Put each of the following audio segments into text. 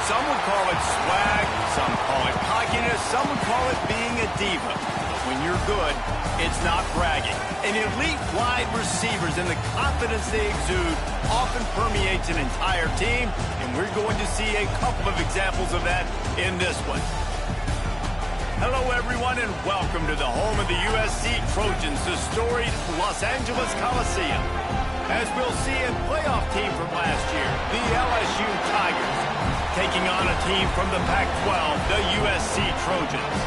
Some would call it swag, some call it cockiness, some would call it being a diva. But when you're good, it's not bragging. And elite wide receivers and the confidence they exude often permeates an entire team, and we're going to see a couple of examples of that in this one. Hello, everyone, and welcome to the home of the USC Trojans, the storied Los Angeles Coliseum. As we'll see, a playoff team from last year, the LSU Tigers, taking on a team from the Pac-12, the USC Trojans.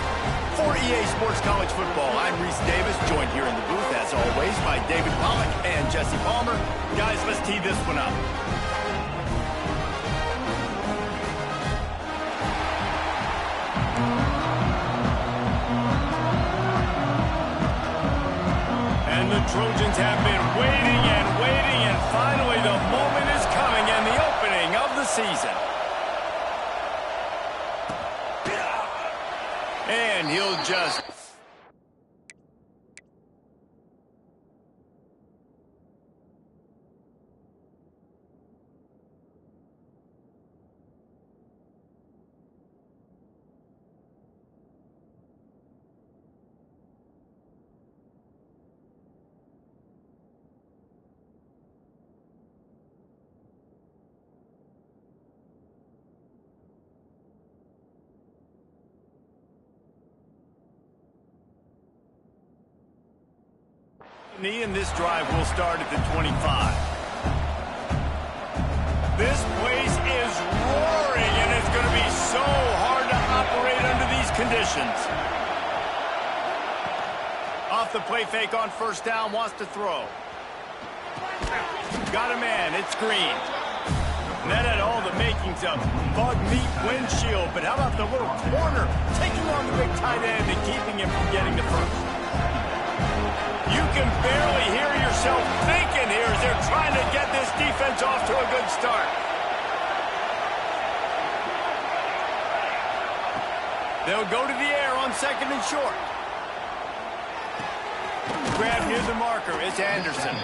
For EA Sports College Football, I'm Reese Davis, joined here in the booth, as always, by David Pollack and Jesse Palmer. Guys, let's tee this one up. And the Trojans have been waiting, and finally the moment is coming and the opening of the season. And he'll just... And this drive will start at the 25. This place is roaring, and it's going to be so hard to operate under these conditions. Off the play fake on first down, wants to throw. Got a man, it's Green. And that had all the makings of bug meat windshield, but how about the little corner taking on the big tight end and keeping him from getting the first? You can barely hear yourself thinking here as they're trying to get this defense off to a good start. They'll go to the air on second and short. Grab near the marker. It's Anderson.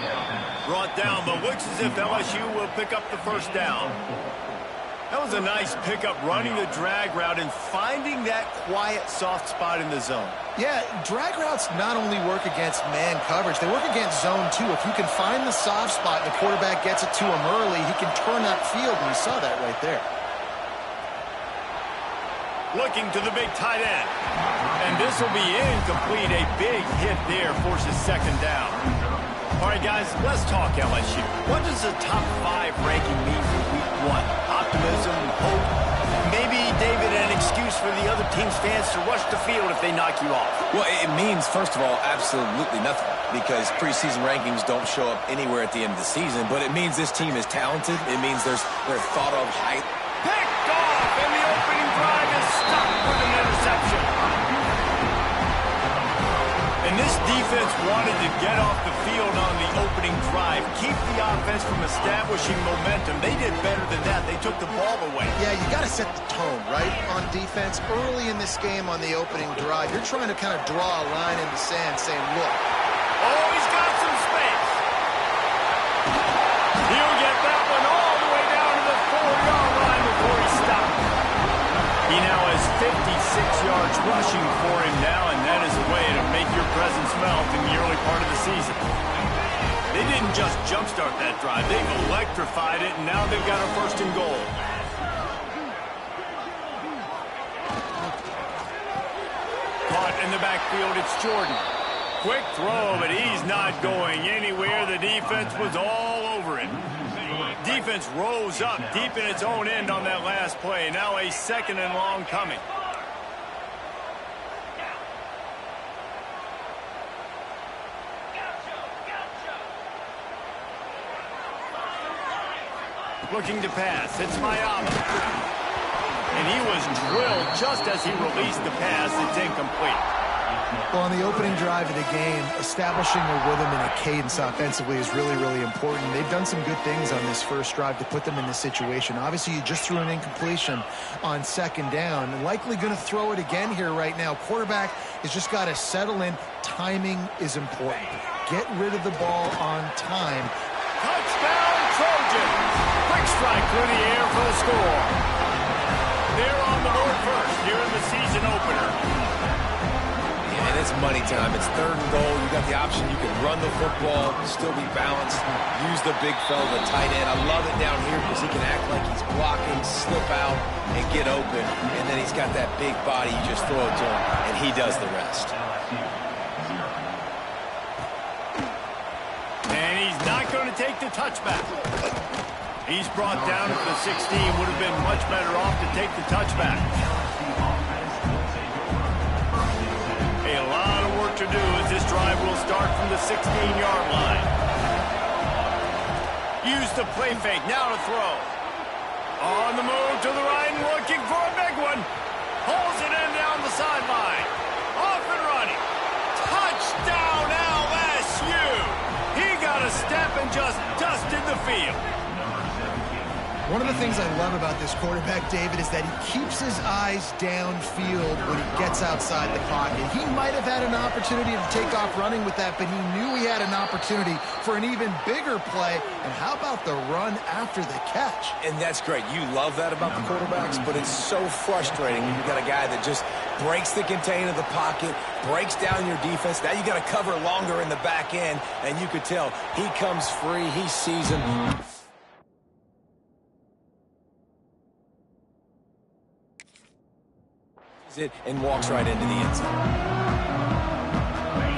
Brought down, but looks as if LSU will pick up the first down. That was a nice pickup, running the drag route and finding that quiet, soft spot in the zone. Yeah, drag routes not only work against man coverage, they work against zone too. If you can find the soft spot and the quarterback gets it to him early, he can turn that field, and you saw that right there. Looking to the big tight end. And this will be incomplete. A big hit there forces second down. All right, guys, let's talk LSU. What does the top 5 ranking mean for week 1? Optimism, hope, maybe, David, an excuse for the other team's fans to rush the field if they knock you off? Well, it means, first of all, absolutely nothing, because preseason rankings don't show up anywhere at the end of the season, but it means this team is talented. It means they're thought of high. Picked off, and the opening drive is stopped with an interception. And this defense wanted to get off the field on the opening drive, keep the offense from establishing momentum. They did better than that. They took the ball away. Yeah, you got to set the tone, right, on defense. Early in this game on the opening drive, you're trying to kind of draw a line in the sand saying, look. Oh, he's got some space. He'll get that one all the way down to the 4-yard line before he stopped. He now has 56 yards rushing for him now, and that is a way to make your presence felt in the early part of the season. They didn't just jumpstart that drive. They've electrified it, and now they've got a first and goal. Caught in the backfield, it's Jordan. Quick throw, but he's not going anywhere. The defense was all over him. Defense rose up deep in its own end on that last play. Now a second and long coming. Looking to pass. It's Mayama. And he was drilled just as he released the pass. It's incomplete. Well, on the opening drive of the game, establishing a rhythm and a cadence offensively is really, really important. They've done some good things on this first drive to put them in this situation. Obviously, you just threw an incompletion on second down. Likely going to throw it again here right now. Quarterback has just got to settle in. Timing is important. Get rid of the ball on time. Touchdown, Trojans! Quick strike through the air for the score. They're on the board first here in the season opener. And it's money time. It's 3rd and goal. You got the option. You can run the football, still be balanced, use the big fella, the tight end. I love it down here because he can act like he's blocking, slip out, and get open. And then he's got that big body. You just throw it to him, and he does the rest. And he's not going to take the touchback. He's brought down at the 16. Would have been much better off to take the touchback. A lot of work to do as this drive will start from the 16-yard line. Use the play fake, now to throw. On the move to the right and looking for a big one. Pulls it in down the sideline. Off and running. Touchdown LSU. He got a step and just dusted the field. One of the things I love about this quarterback, David, is that he keeps his eyes downfield when he gets outside the pocket. He might have had an opportunity to take off running with that, but he knew he had an opportunity for an even bigger play. And how about the run after the catch? And that's great. You love that about the quarterbacks, but it's so frustrating when you got a guy that just breaks the contain of the pocket, breaks down your defense. Now you got to cover longer in the back end, and you could tell he comes free. He sees him. It and walks right into the end zone.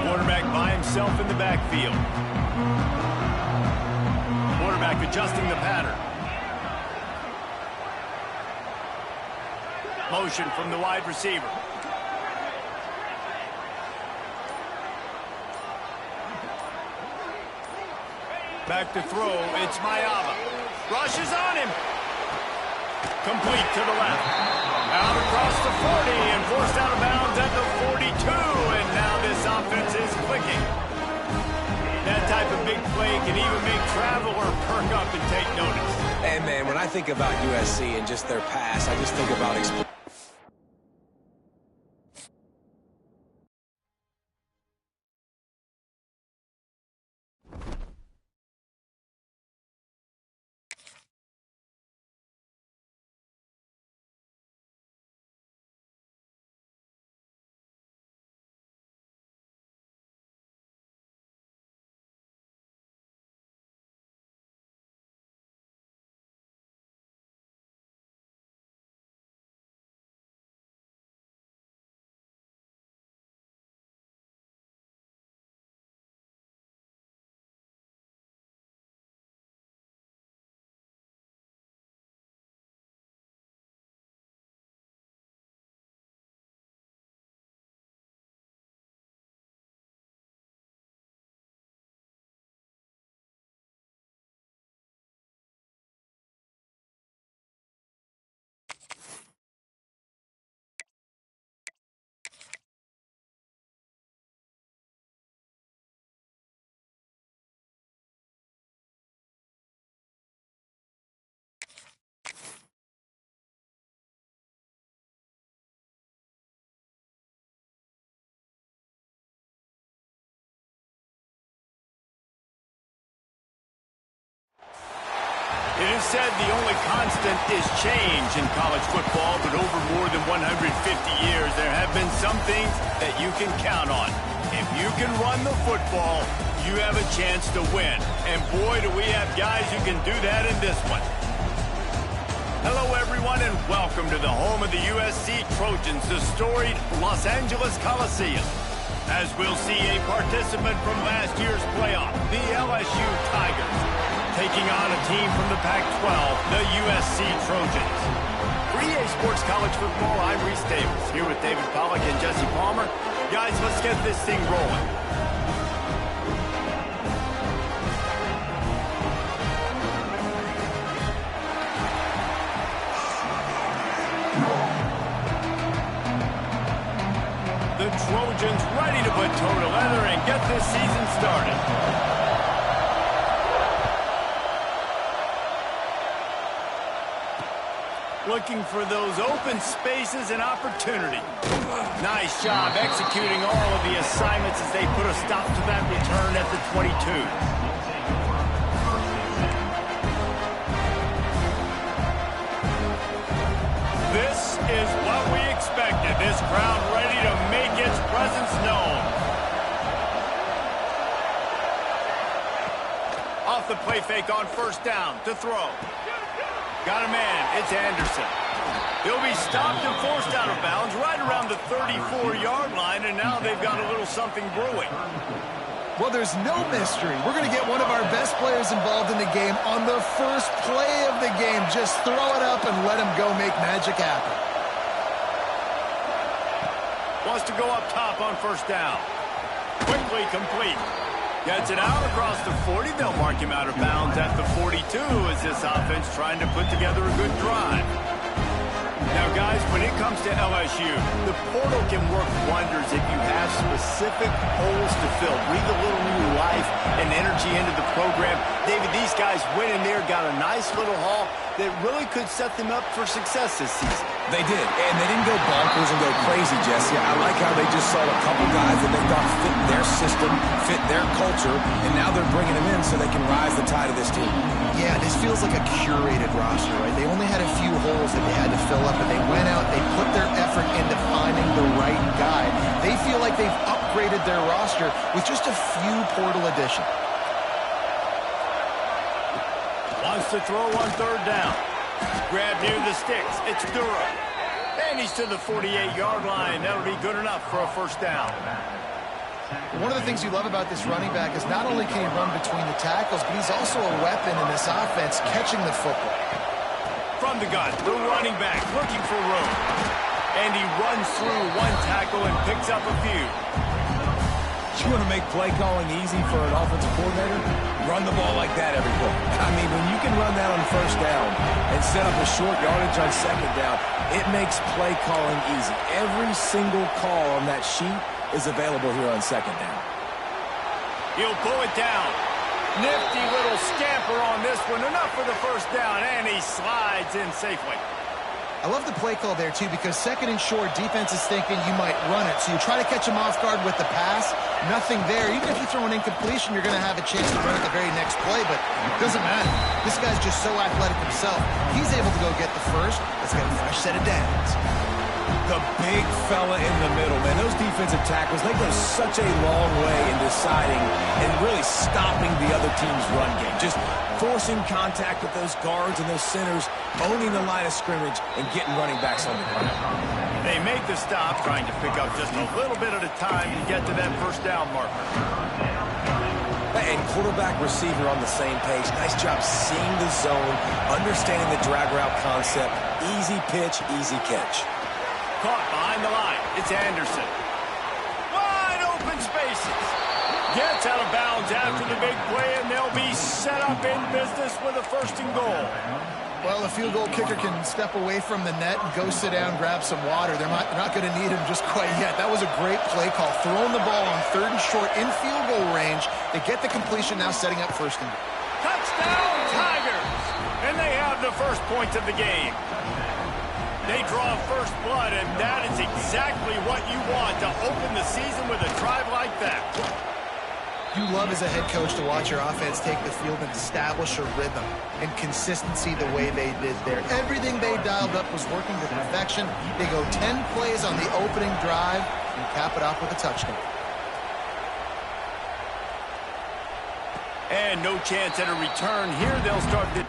Quarterback by himself in the backfield. Quarterback adjusting the pattern. Motion from the wide receiver. Back to throw. It's Mayava. Rushes on him. Complete to the left. Out across the 40 and forced out of bounds at the 42. And now this offense is clicking. That type of big play can even make traveler perk up and take notice. And, man, when I think about USC and just their pass, I just think about It is said the only constant is change in college football, but over more than 150 years, there have been some things that you can count on. If you can run the football, you have a chance to win. And boy, do we have guys who can do that in this one. Hello, everyone, and welcome to the home of the USC Trojans, the storied Los Angeles Coliseum. As we'll see a participant from last year's playoff, the LSU Tigers, taking on a team from the Pac-12, the USC Trojans. For EA Sports College Football, I'm Reese Davis, here with David Pollack and Jesse Palmer. Guys, let's get this thing rolling. The Trojans ready to put toe to leather and get this season started. Looking for those open spaces and opportunity. Nice job executing all of the assignments as they put a stop to that return at the 22. This off the play fake on first down to throw. Got a man. It's Anderson. He'll be stopped and forced out of bounds right around the 34-yard line, and now they've got a little something brewing. Well, there's no mystery. We're going to get one of our best players involved in the game on the first play of the game. Just throw it up and let him go make magic happen. Wants to go up top on first down. Quickly complete. Gets it out across the 40. They'll mark him out of bounds at the 42 as this offense trying to put together a good drive. Now, guys, when it comes to LSU, the portal can work wonders if you have specific holes to fill. Breathe a little new life and energy into the program. David, these guys went in there, got a nice little haul that really could set them up for success this season. They did, and they didn't go bonkers and go crazy, Jesse. I like how they just saw a couple guys that they thought fit their system, fit their culture, and now they're bringing them in so they can rise the tide of this team. Yeah, this feels like a curated roster, right? They only had a few holes that they had to fill up, and they went out, they put their effort into finding the right guy. They feel like they've upgraded their roster with just a few portal additions. Wants to throw on third down. Grab near the sticks. It's Dura. And he's to the 48-yard line. That'll be good enough for a first down. One of the things you love about this running back is not only can he run between the tackles, but he's also a weapon in this offense catching the football. From the gun, the running back looking for room. And he runs through one tackle and picks up a few. You want to make play calling easy for an offensive coordinator? Run the ball like that every play. I mean, when you can run that on first down and set up a short yardage on second down, it makes play calling easy. Every single call on that sheet is available here on second down. He'll pull it down. Nifty little scamper on this one. Enough for the first down, and he slides in safely. I love the play call there, too, because second and short, defense is thinking you might run it. So you try to catch him off guard with the pass. Nothing there. Even if you throw an incompletion, you're going to have a chance to run it the very next play, but it doesn't matter. This guy's just so athletic himself. He's able to go get the first. Let's get a fresh set of downs. The big fella in the middle, man. Those defensive tackles, they go such a long way in deciding and really stopping the other team's run game. Just forcing contact with those guards and those centers, owning the line of scrimmage, and getting running backs on the ground. They make the stop, trying to pick up just a little bit at a time to get to that first down marker. And quarterback receiver on the same page. Nice job seeing the zone, understanding the drag route concept. Easy pitch, easy catch. Caught behind the line. It's Anderson. Wide open spaces. Gets out of bounds after the big play, and they'll be set up in business with a first and goal. Well, a field goal kicker can step away from the net and go sit down, grab some water. They're not going to need him just quite yet. That was a great play call. Throwing the ball on third and short in field goal range. They get the completion, now setting up first and goal. Touchdown, Tigers! And they have the first points of the game. They draw first blood, and that is exactly what you want to open the season with a drive like that. You love as a head coach to watch your offense take the field and establish a rhythm and consistency the way they did there. Everything they dialed up was working to perfection. They go 10 plays on the opening drive and cap it off with a touchdown. And no chance at a return here. They'll start this.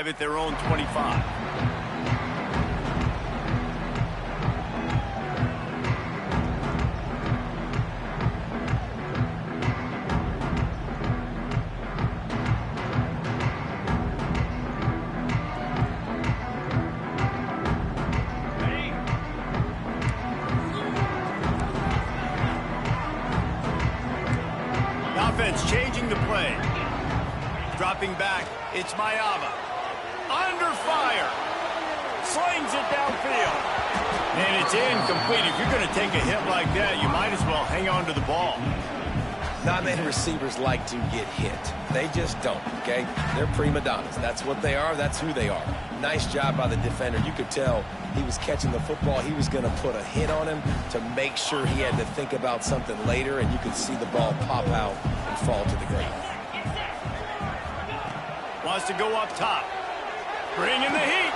At their own 25. Dropping back, it's Maeva. Under fire. Slings it downfield. And it's incomplete. If you're going to take a hit like that, you might as well hang on to the ball. Not many receivers like to get hit. They just don't, okay? They're prima donnas. That's what they are. That's who they are. Nice job by the defender. You could tell he was catching the football. He was going to put a hit on him to make sure he had to think about something later, and you could see the ball pop out and fall to the ground. Wants to go up top. Bring in the heat.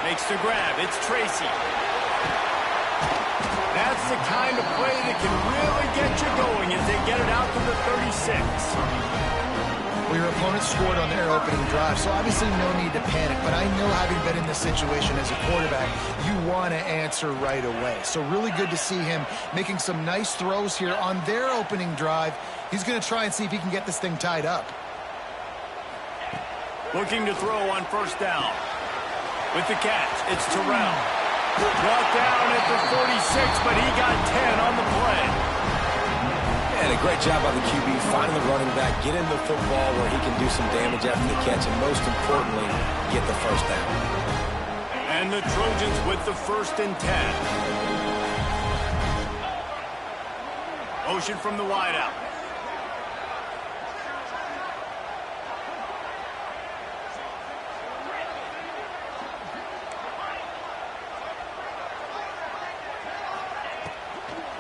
Makes the grab. It's Tracy. That's the kind of play that can really get you going as they get it out to the 36. Well, your opponent scored on their opening drive, so obviously no need to panic. But I know, having been in this situation as a quarterback, you want to answer right away. So really good to see him making some nice throws here on their opening drive. He's going to try and see if he can get this thing tied up. Looking to throw on first down. With the catch, it's Terrell. Brought down at the 46, but he got 10 on the play. And a great job by the QB finding the running back, get him the football where he can do some damage after the catch, and most importantly, get the first down. And the Trojans with the 1st and 10. Motion from the wideout.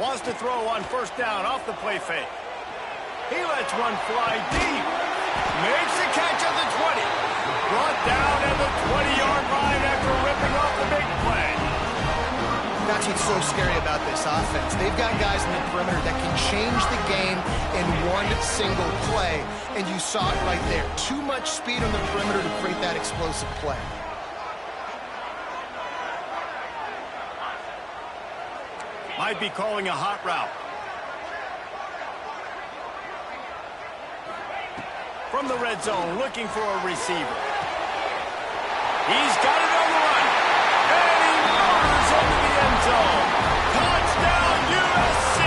Wants to throw on first down off the play fake. He lets one fly deep. Makes the catch at the 20. Brought down at the 20-yard line after ripping off the big play. That's what's so scary about this offense. They've got guys in the perimeter that can change the game in one single play, and you saw it right there. Too much speed on the perimeter to create that explosive play. Might be calling a hot route. From the red zone, looking for a receiver. He's got it on the run. And he murders into the end zone. Touchdown, USC!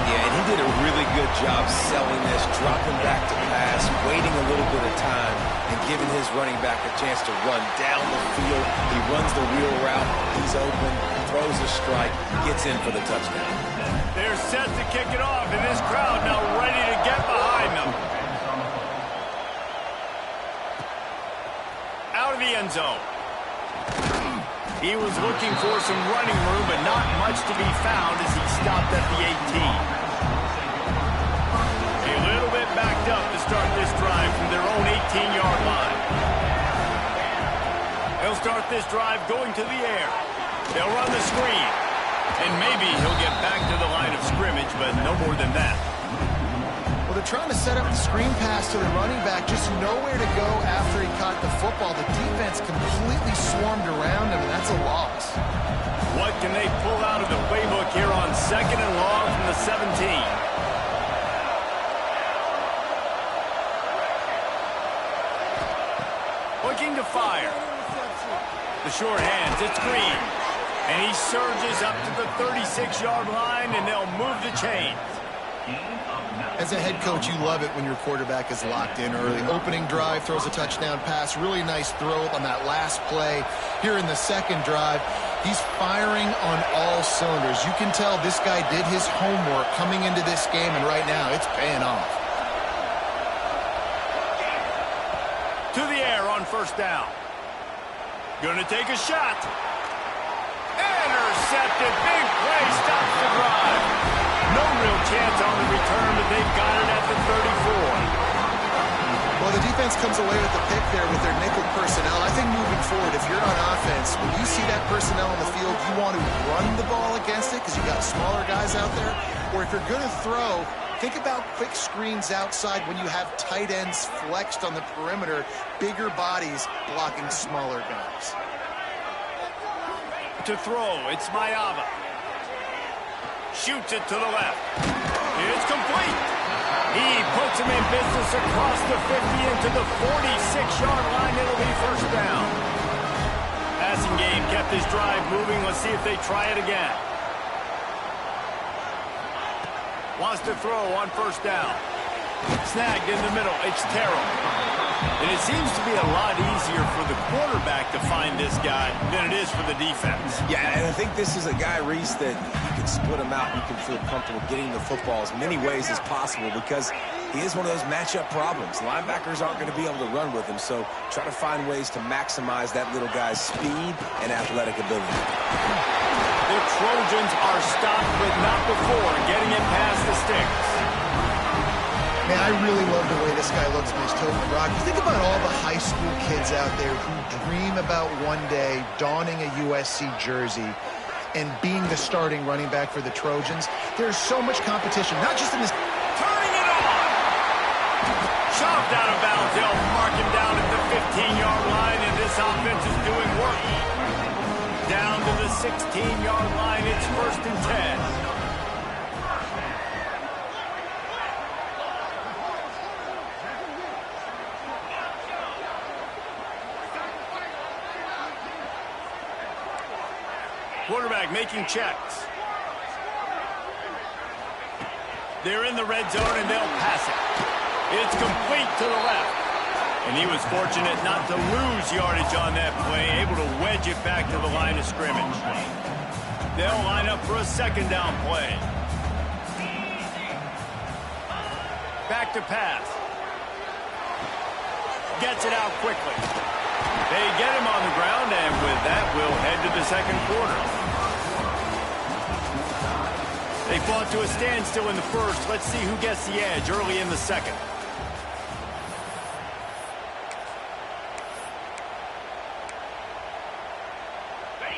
Yeah, and he did a really good job selling this, dropping back to pass, waiting a little bit of time, and giving his running back a chance to run down the field. He runs the wheel route. He's open. Throws a strike, gets in for the touchdown. They're set to kick it off, and this crowd now ready to get behind them. Out of the end zone. He was looking for some running room, but not much to be found as he stopped at the 18. A little bit backed up to start this drive from their own 18-yard line. They'll start this drive going to the air. They'll run the screen, and maybe he'll get back to the line of scrimmage, but no more than that. Well, they're trying to set up the screen pass to the running back, just nowhere to go after he caught the football. The defense completely swarmed around him, and that's a loss. What can they pull out of the playbook here on 2nd and long from the 17? Looking to fire. The short hands, it's Green. And he surges up to the 36-yard line, and they'll move the chains. As a head coach, you love it when your quarterback is locked in early. Opening drive, throws a touchdown pass. Really nice throw on that last play. Here in the second drive, he's firing on all cylinders. You can tell this guy did his homework coming into this game, and right now it's paying off. To the air on first down. Gonna take a shot. Intercepted. Big play. Stops the drive. No real chance on the return, but they've got it at the 34. Well, the defense comes away with the pick there with their nickel personnel. I think moving forward, if you're on offense, when you see that personnel on the field, you want to run the ball against it because you got smaller guys out there. Or if you're going to throw, think about quick screens outside when you have tight ends flexed on the perimeter, bigger bodies blocking smaller guys. To throw, it's Maeva. Shoots it to the left. It's complete. He puts him in business across the 50 into the 46-yard line. It'll be first down. Passing game kept his drive moving. Let's see if they try it again. Wants to throw on first down. Snagged in the middle. It's Terrell. And it seems to be a lot easier for the quarterback to find this guy than it is for the defense. Yeah, and I think this is a guy, Reese, that you can split him out. You can feel comfortable getting the football as many ways as possible because he is one of those matchup problems. Linebackers aren't going to be able to run with him, so try to find ways to maximize that little guy's speed and athletic ability. The Trojans are stopped, but not before getting it past the sticks. Man, I really love the way this guy looks in his Tobin Rock. You think about all the high school kids out there who dream about one day donning a USC jersey and being the starting running back for the Trojans. There's so much competition, not just in this. Turning it on! Chopped out of bounds. They'll mark him down at the 15-yard line, and this offense is doing work. Down to the 16-yard line. It's 1st and 10. Quarterback making checks. They're in the red zone, and they'll pass it. It's complete to the left. And he was fortunate not to lose yardage on that play, able to wedge it back to the line of scrimmage. They'll line up for a 2nd down play. Back to pass. Gets it out quickly. They get him on the ground, and with that, we'll head to the 2nd quarter. They fought to a standstill in the 1st. Let's see who gets the edge early in the 2nd.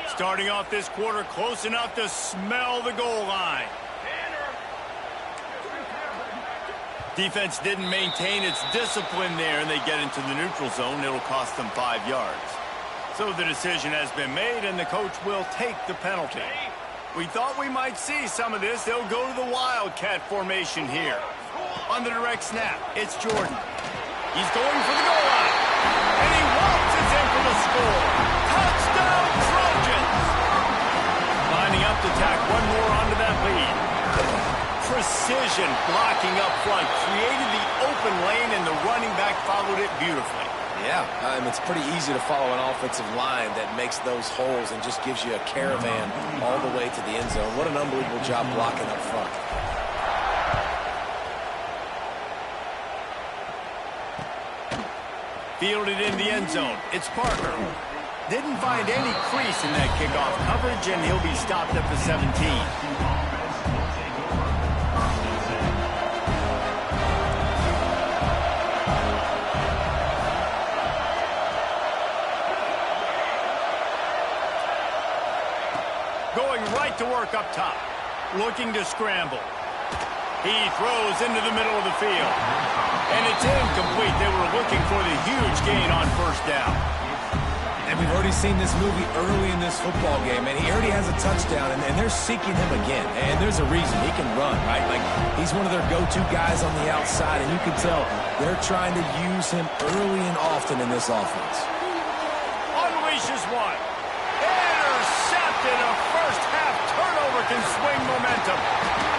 Starting off this quarter close enough to smell the goal line. Defense didn't maintain its discipline there, and they get into the neutral zone. It'll cost them 5 yards. So the decision has been made, and the coach will take the penalty. We thought we might see some of this. They'll go to the Wildcat formation here. On the direct snap, it's Jordan. He's going for the goal line. And he waltzes in for the score. Touchdown, Trojans! Lining up to tack one more onto that lead. Precision blocking up front. Created the open lane, and the running back followed it beautifully. Yeah, it's pretty easy to follow an offensive line that makes those holes and just gives you a caravan all the way to the end zone. What an unbelievable job blocking up front. Fielded in the end zone. It's Parker. Didn't find any crease in that kickoff coverage, and he'll be stopped at the 17. Going right to work up top. Looking to scramble. He throws into the middle of the field. And it's incomplete. They were looking for the huge gain on 1st down. And we've already seen this movie early in this football game, and he already has a touchdown, and they're seeking him again. And there's a reason. He can run, right? Like, he's one of their go-to guys on the outside, and you can tell they're trying to use him early and often in this offense. Unleashes one. Intercepted. A first-half turnover can swing momentum.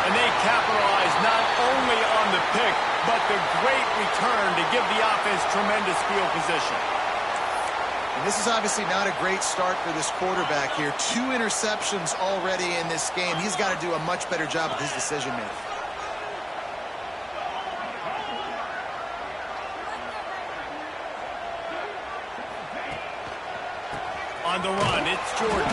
And they capitalize not only on the pick, but the great return to give the offense tremendous field position. And this is obviously not a great start for this quarterback here. 2 interceptions already in this game. He's got to do a much better job with his decision-making. On the run, it's Jordan.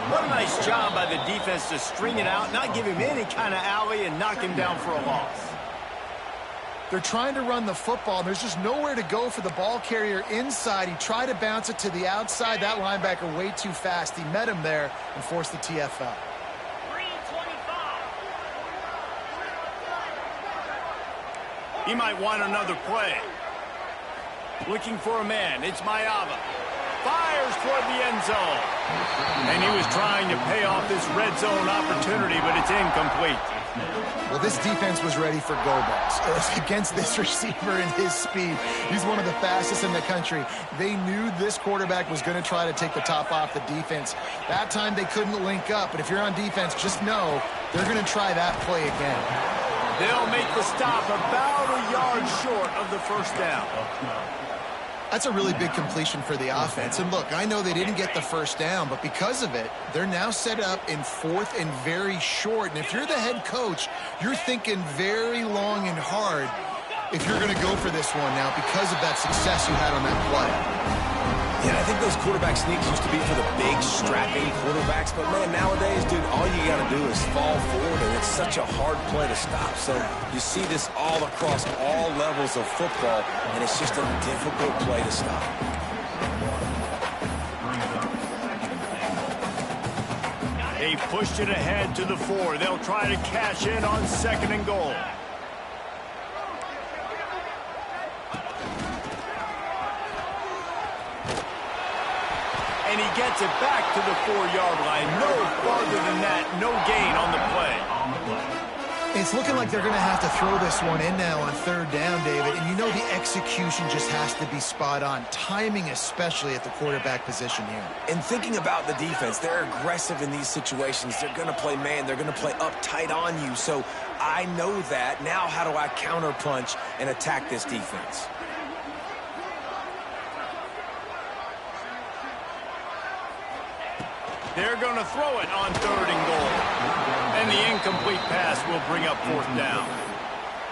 What a nice job by the defense to string it out, not give him any kind of alley, and knock him down for a loss. They're trying to run the football. There's just nowhere to go for the ball carrier inside. He tried to bounce it to the outside. That linebacker way too fast. He met him there and forced the TFL. He might want another play. Looking for a man. It's Mayava. Fires toward the end zone. And he was trying to pay off this red zone opportunity, but it's incomplete. Well, this defense was ready for go balls against this receiver and his speed. He's one of the fastest in the country. They knew this quarterback was going to try to take the top off the defense. That time they couldn't link up, but if you're on defense, just know they're going to try that play again. They'll make the stop about a yards short of the first down. That's a really big completion for the offense. And look, I know they didn't get the first down, but because of it, they're now set up in 4th and very short. And if you're the head coach, you're thinking very long and hard if you're going to go for this one now because of that success you had on that play. Yeah, I think those quarterback sneaks used to be for the big, strapping quarterbacks. But, man, nowadays, dude, all you got to do is fall forward, and it's such a hard play to stop. So you see this all across all levels of football, and it's just a difficult play to stop. They pushed it ahead to the 4. They'll try to cash in on 2nd and goal. And he gets it back to the 4-yard line. No farther than that. No gain on the play. It's looking like they're going to have to throw this one in now on 3rd down, David. And you know the execution just has to be spot on. Timing especially at the quarterback position here. And thinking about the defense, they're aggressive in these situations. They're going to play man. They're going to play up tight on you. So I know that. Now how do I counterpunch and attack this defense? They're going to throw it on 3rd and goal. And the incomplete pass will bring up 4th down.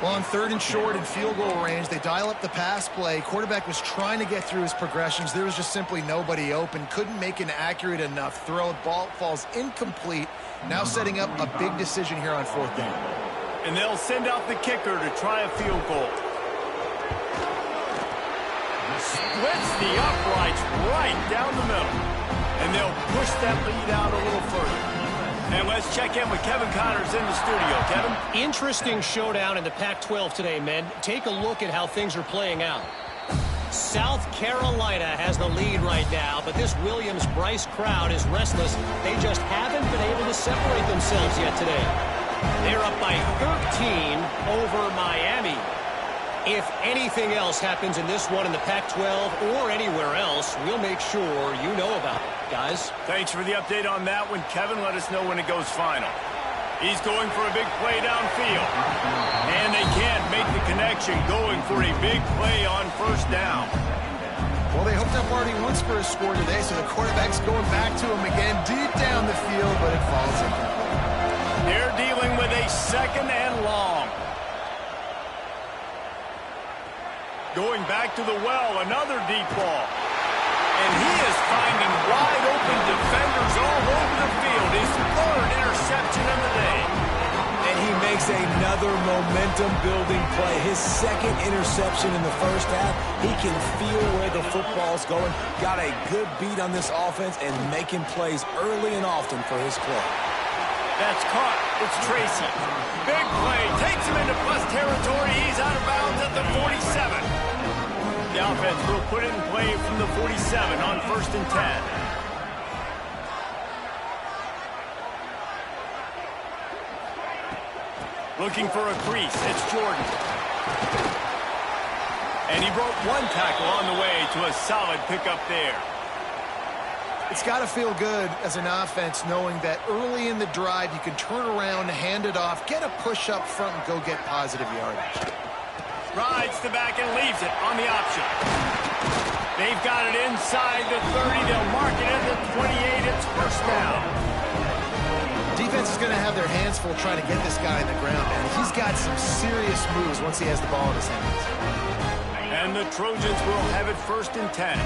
Well, on 3rd and short and field goal range, they dial up the pass play. Quarterback was trying to get through his progressions. There was just simply nobody open. Couldn't make an accurate enough throw. Ball falls incomplete. Now setting up a big decision here on 4th down. And they'll send out the kicker to try a field goal. Splits the uprights right down the middle. And they'll push that lead out a little further. And let's check in with Kevin Connors in the studio. Kevin? Interesting showdown in the Pac-12 today, men. Take a look at how things are playing out. South Carolina has the lead right now, but this Williams-Brice crowd is restless. They just haven't been able to separate themselves yet today. They're up by 13 over Miami. If anything else happens in this one in the Pac-12 or anywhere else, we'll make sure you know about it, guys. Thanks for the update on that one, Kevin. Let us know when it goes final. He's going for a big play downfield. And they can't make the connection, going for a big play on 1st down. Well, they hooked up already once for a score today, so the quarterback's going back to him again deep down the field, but it falls incomplete. They're dealing with a 2nd and long. Going back to the well, another deep ball. And he is finding wide open defenders all over the field. His 3rd interception of the day. And he makes another momentum-building play. His 2nd interception in the first half. He can feel where the football's going. Got a good beat on this offense and making plays early and often for his club. That's caught. It's Tracy. Big play. Takes him into plus territory. He's out of bounds at the 47. The offense will put it in play from the 47 on 1st and 10. Looking for a crease. It's Jordan. And he broke one tackle on the way to a solid pickup there. It's got to feel good as an offense knowing that early in the drive you can turn around, hand it off, get a push up front, and go get positive yardage. Rides the back and leaves it on the option. They've got it inside the 30. They'll mark it at the 28. It's 1st down. Defense is going to have their hands full trying to get this guy in the ground, man. He's got some serious moves once he has the ball in his hands. And the Trojans will have it 1st and 10.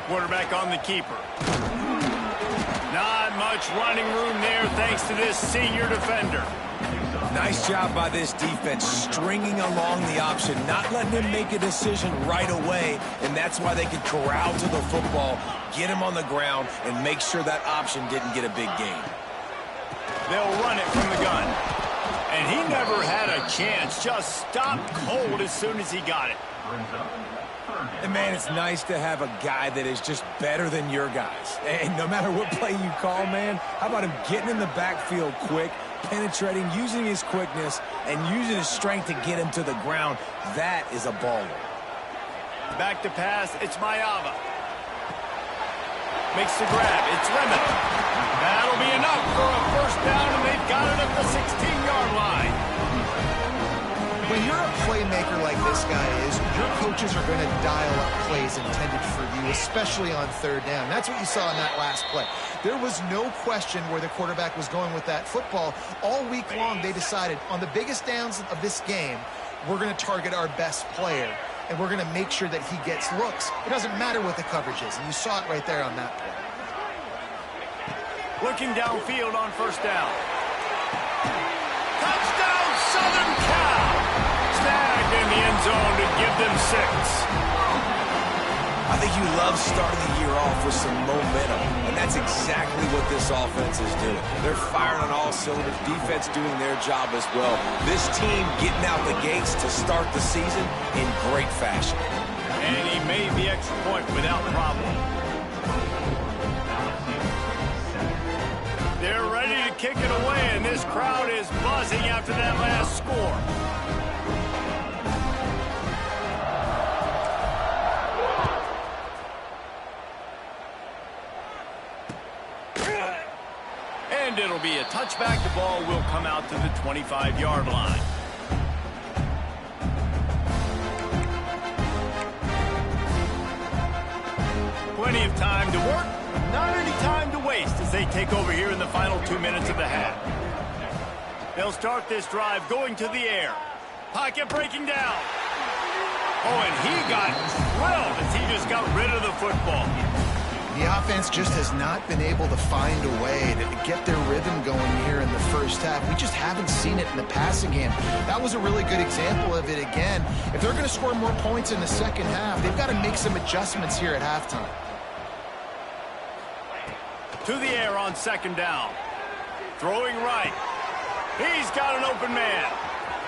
Quarterback on the keeper. Not much running room there thanks to this senior defender. Nice job by this defense, stringing along the option, not letting him make a decision right away, and that's why they could corral to the football, get him on the ground, and make sure that option didn't get a big gain. They'll run it from the gun. And he never had a chance, just stopped cold as soon as he got it. And, man, it's nice to have a guy that is just better than your guys. And no matter what play you call, man, how about him getting in the backfield quick, penetrating, using his quickness, and using his strength to get him to the ground. That is a baller. Back to pass, it's Mayava. Makes the grab, it's Lemon. That'll be enough for a first down, and they've got it at the 16-yard line. When you're a playmaker like this guy is, your coaches are going to dial up plays intended for you, especially on third down. That's what you saw in that last play. There was no question where the quarterback was going with that football. All week long, they decided on the biggest downs of this game, we're going to target our best player, and we're going to make sure that he gets looks. It doesn't matter what the coverage is, and you saw it right there on that play. Looking downfield on first down. Touchdown, Southern Cal! Snagged in the end zone to give them 6. I think you love starting the year off with some momentum, and that's exactly what this offense is doing. They're firing on all cylinders, defense doing their job as well. This team getting out the gates to start the season in great fashion. And he made the extra point without problem. They're ready to kick it away, and this crowd is buzzing after that last score. And it'll be a touchback. The ball will come out to the 25-yard line. Plenty of time to work, not any time to waste as they take over here in the final 2 minutes of the half. They'll start this drive going to the air. Pocket breaking down. Oh, and he got drilled as he just got rid of the football. The offense just has not been able to find a way to get their rhythm going here in the first half. We just haven't seen it in the passing game. That was a really good example of it again. If they're going to score more points in the second half, they've got to make some adjustments here at halftime. To the air on second down. Throwing right. He's got an open man.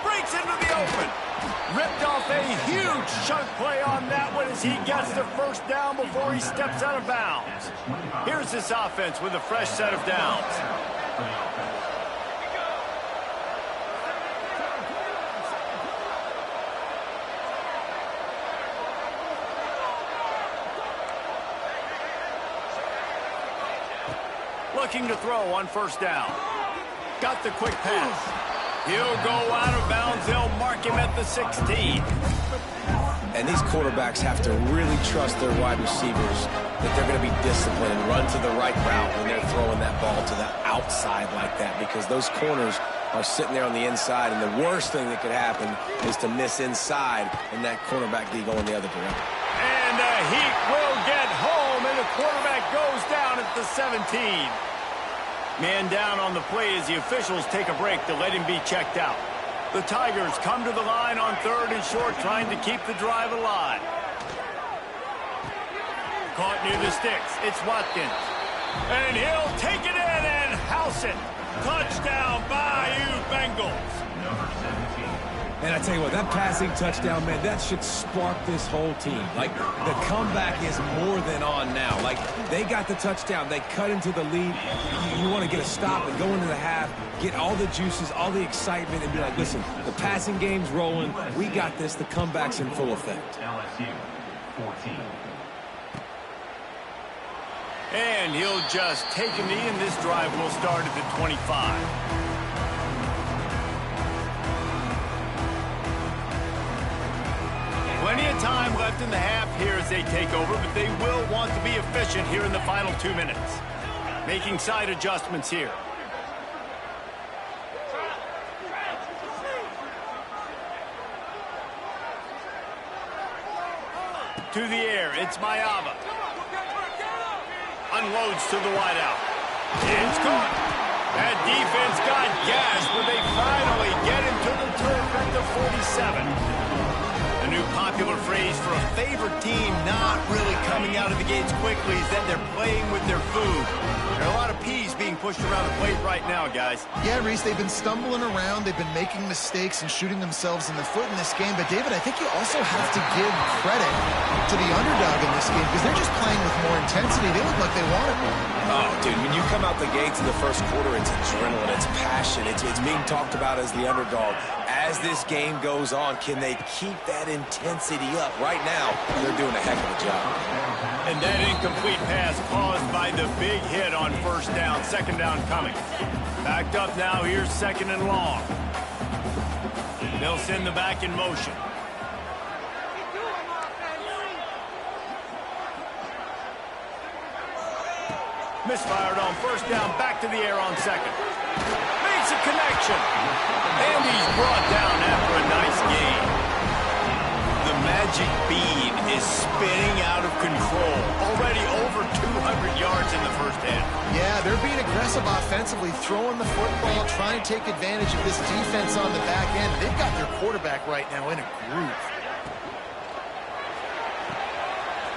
Breaks into the open. Ripped off a huge chunk play on that one as he gets the first down before he steps out of bounds. Here's this offense with a fresh set of downs. Looking to throw on first down. Got the quick pass. He'll go out of bounds. They'll mark him at the 16. And these quarterbacks have to really trust their wide receivers that they're going to be disciplined and run to the right route when they're throwing that ball to the outside like that, because those corners are sitting there on the inside, and the worst thing that could happen is to miss inside and that cornerback be going the other direction. And the Heat will get home, and the quarterback goes down at the 17. Man down on the play as the officials take a break to let him be checked out. The Tigers come to the line on third and short, trying to keep the drive alive. Caught near the sticks. It's Watkins. And he'll take it in and house it. Touchdown, Bayou Bengals. And I tell you what, that passing touchdown, man, that should spark this whole team. Like, the comeback is more than on now. Like, they got the touchdown. They cut into the lead. You want to get a stop and go into the half, get all the juices, all the excitement, and be like, listen, the passing game's rolling. We got this. The comeback's in full effect. LSU 14. And he'll just take a knee, and this drive will start at the 25. Plenty of time left in the half here as they take over, but they will want to be efficient here in the final 2 minutes. Making side adjustments here. To the air, it's Mayava. Unloads to the wideout. It's caught. That defense got gassed, but they finally get him to the turf at the 47. A new popular phrase for a favored team not really coming out of the gates quickly is that they're playing with their food. There are a lot of peas being pushed around the plate right now, guys. Yeah, Reese, they've been stumbling around. They've been making mistakes and shooting themselves in the foot in this game. But, David, I think you also have to give credit to the underdog in this game because they're just playing with more intensity. They look like they want it more. Oh, dude, when you come out the gates in the first quarter, it's adrenaline, it's passion, it's being talked about as the underdog. As as this game goes on, can they keep that intensity up? Right now, they're doing a heck of a job. And that incomplete pass caused by the big hit on first down. Second down coming. Backed up now. Here's second and long. They'll send the back in motion. Misfired on first down. Back to the air on second. Makes a connection. And he's brought down after a nice gain. The magic bead is spinning out of control. Already over 200 yards in the first half. Yeah, they're being aggressive offensively, throwing the football, trying to take advantage of this defense on the back end. They've got their quarterback right now in a groove.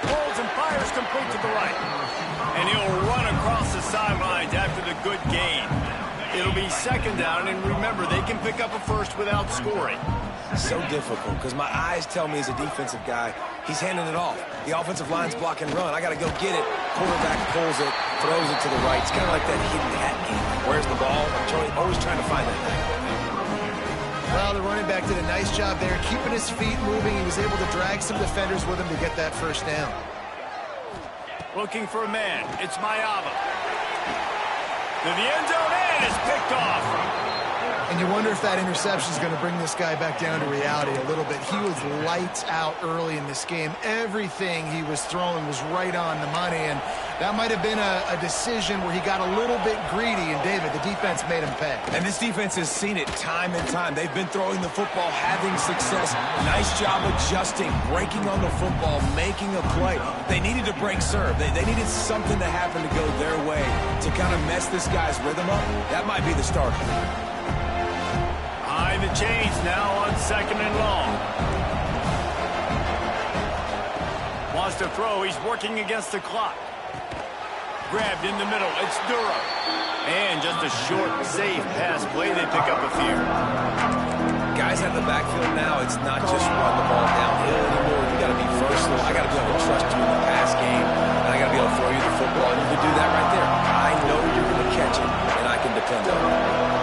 Holds and fires complete to the right. And he'll run across the sidelines after the good gain. It'll be second down, and remember, they can pick up a first without scoring. So difficult, because my eyes tell me as a defensive guy, he's handing it off. The offensive line's block and run. I got to go get it. Quarterback pulls it, throws it to the right. It's kind of like that hidden hat game. Where's the ball? I'm always trying to find that thing. Well, the running back did a nice job there, keeping his feet moving. He was able to drag some defenders with him to get that first down. Looking for a man. It's Mayava. To the end zone, and it's picked off. And you wonder if that interception is going to bring this guy back down to reality a little bit. He was lights out early in this game. Everything he was throwing was right on the money, and that might have been a decision where he got a little bit greedy, and David, the defense made him pay. And this defense has seen it time and time. They've been throwing the football, having success. Nice job adjusting, breaking on the football, making a play. They needed to break serve. They needed something to happen to go their way to kind of mess this guy's rhythm up. That might be the start. Behind the chains now on second and long. Wants to throw. He's working against the clock. Grabbed in the middle. It's Durham. And just a short, safe pass play. They pick up a few. Guys at the backfield now, it's not just run the ball downhill anymore. You got to be versatile. I got to be able to trust you in the pass game. And I got to be able to throw you the football. And you can do that right there. I know you're going to catch it, and I can depend on it.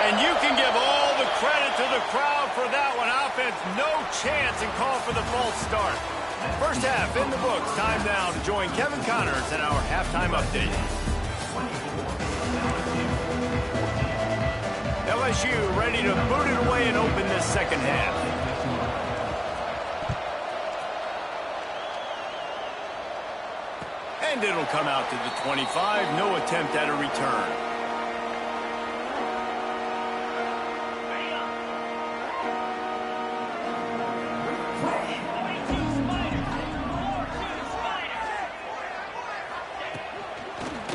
And you can give all the credit to the crowd for that one. Offense, no chance, and call for the false start. First half in the books. Time now to join Kevin Connors in our halftime update. LSU ready to boot it away and open this second half. And it'll come out to the 25. No attempt at a return.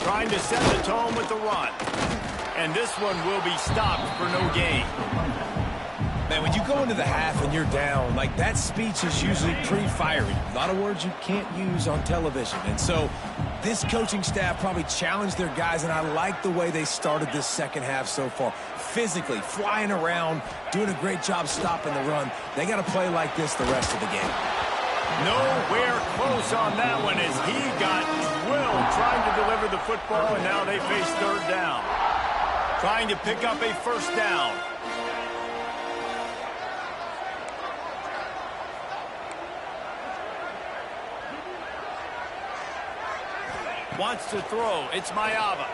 Trying to set the tone with the run. And this one will be stopped for no gain. Man, when you go into the half and you're down, like that speech is usually pretty fiery. A lot of words you can't use on television. And so this coaching staff probably challenged their guys, and I like the way they started this second half so far. Physically, flying around, doing a great job stopping the run. They got to play like this the rest of the game. Nowhere close on that one as he got drilled trying to deliver the football, and now they face third down. Trying to pick up a first down. Wants to throw. It's Mayava.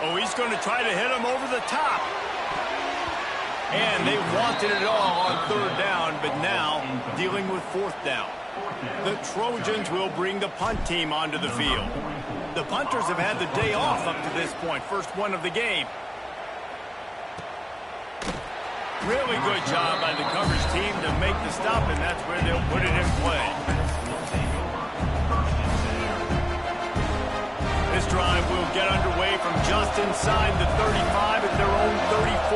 Oh, he's going to try to hit him over the top. And they wanted it all on third down, but now dealing with fourth down. The Trojans will bring the punt team onto the field. The punters have had the day off up to this point. First one of the game. Really good job by the coverage team to make the stop, and that's where they'll put it in play. This drive will get underway from just inside the 35 at their own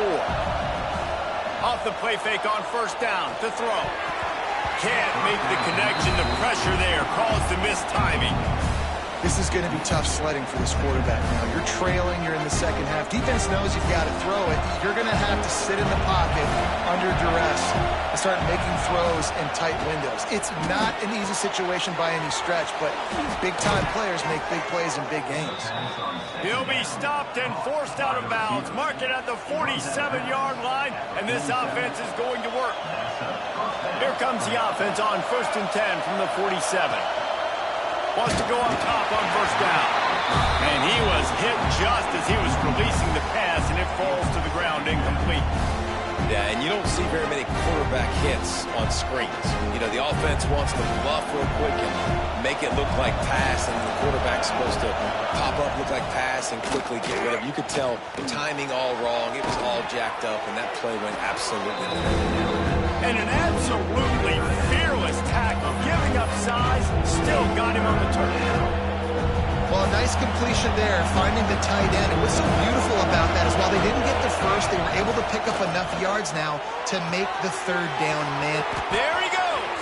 34. Off the play fake on first down to throw. Can't make the connection. The pressure there caused the missed timing. This is going to be tough sledding for this quarterback now. You're trailing. You're in the second half. Defense knows you've got to throw it. You're going to have to sit in the pocket under duress and start making throws in tight windows. It's not an easy situation by any stretch, but big-time players make big plays in big games. He'll be stopped and forced out of bounds. Mark it at the 47-yard line, and this offense is going to work. Here comes the offense on 1st and 10 from the 47. Wants to go up top on 1st down. And he was hit just as he was releasing the pass, and it falls to the ground incomplete. Yeah, and you don't see very many quarterback hits on screens. You know, the offense wants to bluff real quick and make it look like pass, and the quarterback's supposed to pop up, look like pass, and quickly get rid of it. You could tell timing all wrong. It was all jacked up, and that play went absolutely nowhere. And an absolutely fearless tackle, giving up size, still got him on the turn. Well, a nice completion there, finding the tight end. And what's so beautiful about that is while they didn't get the first, they were able to pick up enough yards now to make the 3rd down man. There he goes.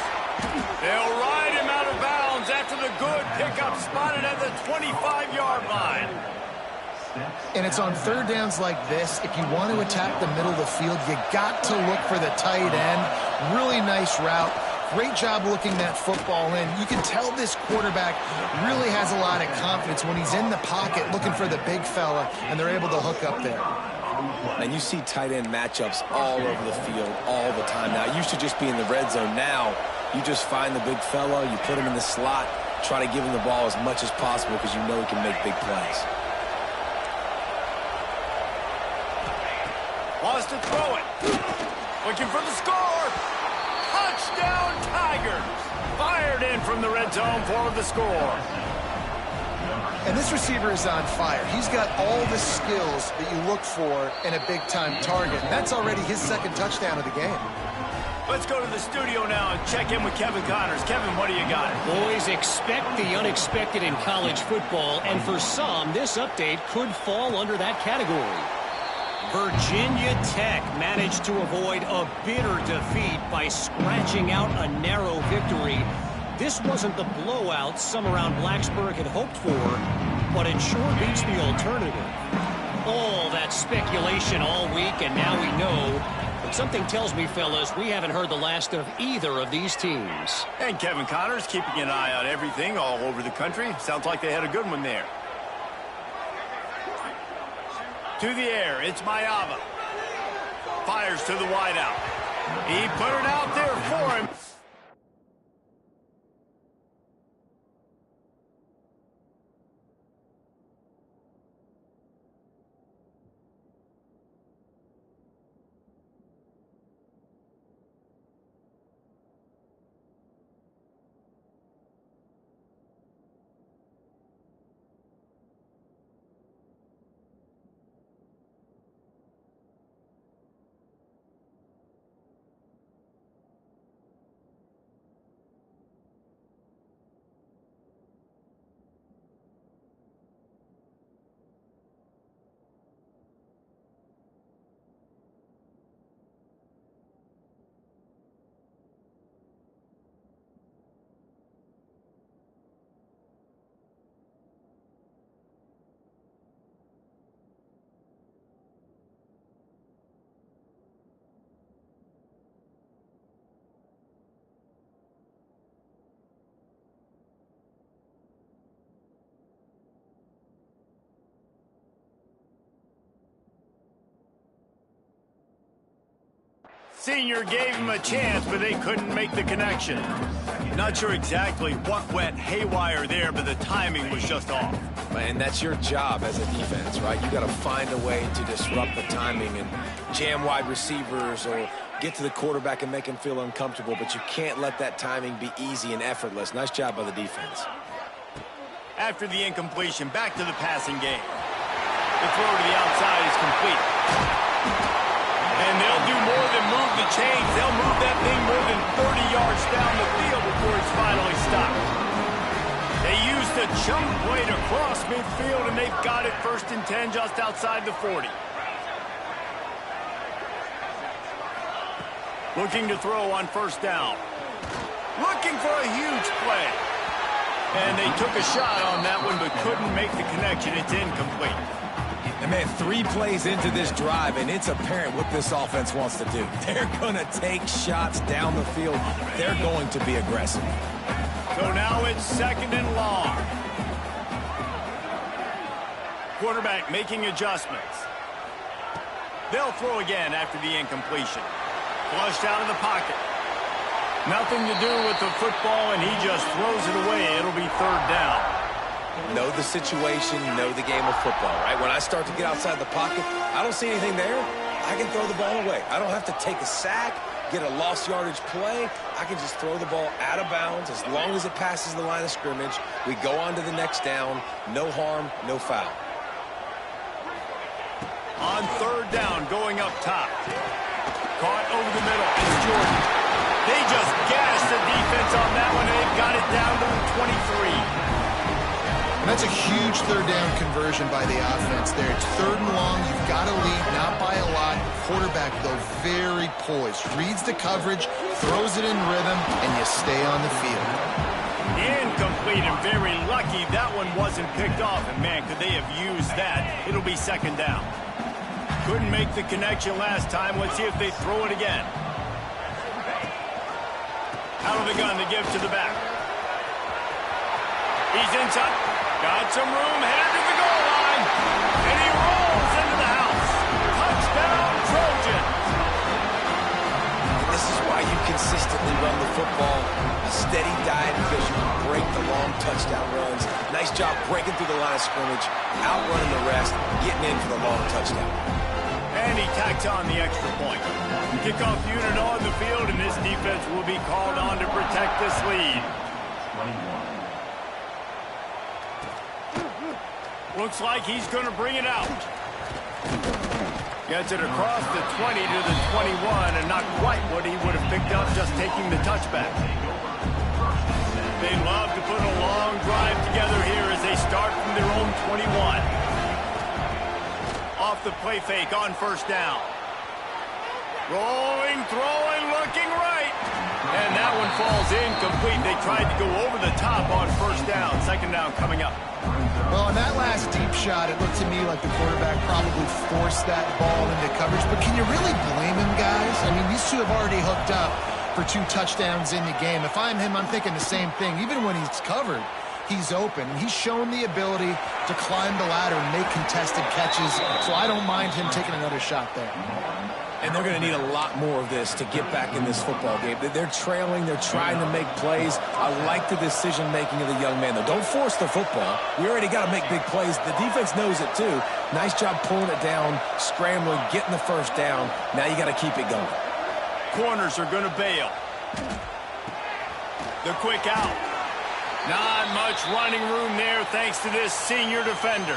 They'll ride him out of bounds after the good pickup spotted at the 25-yard line. And it's on 3rd downs like this. If you want to attack the middle of the field, you got to look for the tight end. Really nice route. Great job looking that football in. You can tell this quarterback really has a lot of confidence when he's in the pocket looking for the big fella, and they're able to hook up there. And you see tight end matchups all over the field all the time now. It used to just be in the red zone. Now you just find the big fella, you put him in the slot, try to give him the ball as much as possible because you know he can make big plays. Wants to throw it. Looking for the score. Touchdown Tigers. Fired in from the red zone for the score. And this receiver is on fire. He's got all the skills that you look for in a big-time target. And that's already his 2nd touchdown of the game. Let's go to the studio now and check in with Kevin Connors. Kevin, what do you got? Boys, expect the unexpected in college football, and for some, this update could fall under that category. Virginia Tech managed to avoid a bitter defeat by scratching out a narrow victory. This wasn't the blowout some around Blacksburg had hoped for, but it sure beats the alternative. All that speculation all week, and now we know. But something tells me, fellas, we haven't heard the last of either of these teams. And Kevin Connors keeping an eye on everything all over the country. Sounds like they had a good one there. To the air, it's Mayava. Fires to the wideout. He put it out there for him. Senior gave him a chance, but they couldn't make the connection. Not sure exactly what went haywire there, but the timing was just off. And that's your job as a defense, right? You got to find a way to disrupt the timing and jam wide receivers or get to the quarterback and make him feel uncomfortable, but you can't let that timing be easy and effortless. Nice job by the defense. After the incompletion, back to the passing game. The throw to the outside is complete. And they'll do more than move the chains. They'll move that thing more than 30 yards down the field before it's finally stopped. They used a chunk play to cross midfield, and they've got it 1st and 10 just outside the 40. Looking to throw on 1st down. Looking for a huge play. And they took a shot on that one, but couldn't make the connection. It's incomplete. And man, 3 plays into this drive, and it's apparent what this offense wants to do. They're going to take shots down the field. They're going to be aggressive. So now it's 2nd and long. Quarterback making adjustments. They'll throw again after the incompletion. Flushed out of the pocket. Nothing to do with the football, and he just throws it away. It'll be 3rd down. Know the situation, know the game of football, right? When I start to get outside the pocket, I don't see anything there. I can throw the ball away. I don't have to take a sack, get a lost yardage play. I can just throw the ball out of bounds as long as it passes the line of scrimmage. We go on to the next down. No harm, no foul. On 3rd down, going up top. Caught over the middle. It's Jordan. They just gashed the defense on that one, and they've got it down to the 23. And that's a huge 3rd down conversion by the offense there. It's 3rd and long. You've got to lead, not by a lot. Quarterback, though, very poised. Reads the coverage, throws it in rhythm, and you stay on the field. Incomplete, and very lucky that one wasn't picked off. And, man, could they have used that? It'll be 2nd down. Couldn't make the connection last time. Let's see if they throw it again. Out of the gun to give to the back. He's inside. Got some room. Headed to the goal line. And he rolls into the house. Touchdown, Trojans. And this is why you consistently run the football. A steady diet because you can break the long touchdown runs. Nice job breaking through the line of scrimmage, outrunning the rest, getting in for the long touchdown. And he tacks on the extra point. Kickoff unit on the field, and this defense will be called on to protect this lead. 21. Looks like he's going to bring it out. Gets it across the 20 to the 21, and not quite what he would have picked up just taking the touchback. They love to put a long drive together here as they start from their own 21. Off the play fake on 1st down. Rolling, throwing, looking right. And that one falls incomplete. They tried to go over the top on 1st down. 2nd down coming up. Well, on that last deep shot, it looked to me like the quarterback probably forced that ball into coverage. But can you really blame him, guys? I mean, these two have already hooked up for 2 touchdowns in the game. If I'm him, I'm thinking the same thing. Even when he's covered, he's open. And he's shown the ability to climb the ladder and make contested catches. So I don't mind him taking another shot there. And they're going to need a lot more of this to get back in this football game. They're trailing. They're trying to make plays. I like the decision-making of the young man, though. Don't force the football. We already got to make big plays. The defense knows it, too. Nice job pulling it down, scrambling, getting the 1st down. Now you got to keep it going. Corners are going to bail. The quick out. Not much running room there thanks to this senior defender.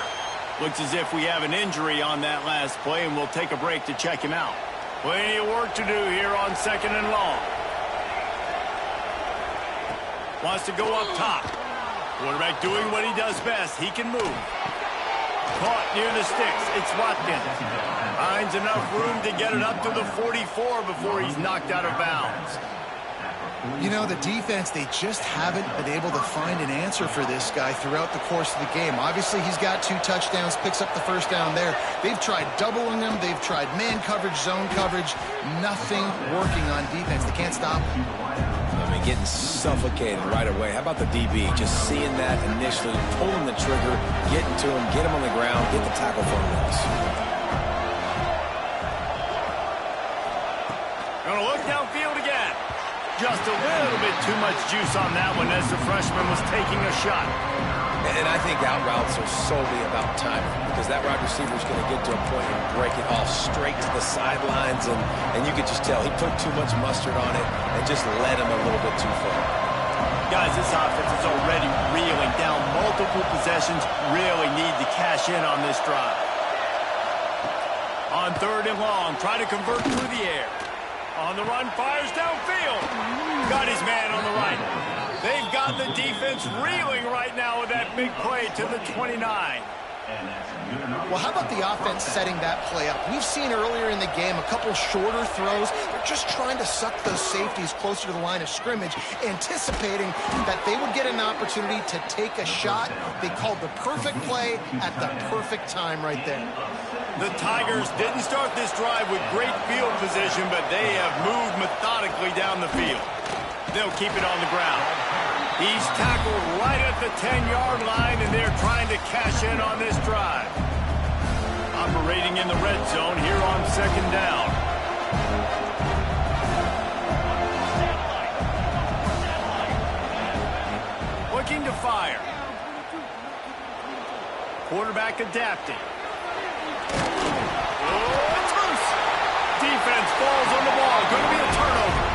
Looks as if we have an injury on that last play, and we'll take a break to check him out. Plenty of work to do here on 2nd and long. Wants to go up top. Quarterback doing what he does best. He can move. Caught near the sticks. It's Watkins. Finds enough room to get it up to the 44 before he's knocked out of bounds. You know, the defense, they just haven't been able to find an answer for this guy throughout the course of the game. Obviously, he's got 2 touchdowns, picks up the 1st down there. They've tried doubling him. They've tried man coverage, zone coverage. Nothing working on defense. They can't stop him. I mean, getting suffocated right away. How about the DB? Just seeing that initially, pulling the trigger, getting to him, get him on the ground, get the tackle for a loss. Gonna look downfield again. Just a little bit too much juice on that one as the freshman was taking a shot. And I think out routes are solely about timing because that wide receiver is going to get to a point and break it off straight to the sidelines, and you could just tell he put too much mustard on it and just led him a little bit too far. Guys, this offense is already reeling down multiple possessions. Really need to cash in on this drive. On 3rd and long, try to convert through the air. On the run, fires downfield. Got his man on the right. They've got the defense reeling right now with that big play to the 29. Well, how about the offense setting that play up? We've seen earlier in the game a couple shorter throws. They're just trying to suck those safeties closer to the line of scrimmage, anticipating that they would get an opportunity to take a shot. They called the perfect play at the perfect time right there. The Tigers didn't start this drive with great field position, but they have moved methodically down the field. They'll keep it on the ground. He's tackled right at the 10-yard line, and they're trying to cash in on this drive. Operating in the red zone here on second down. Looking to fire. Quarterback adapting. Oh, it's loose. Defense falls on the ball. Going to be a turnover.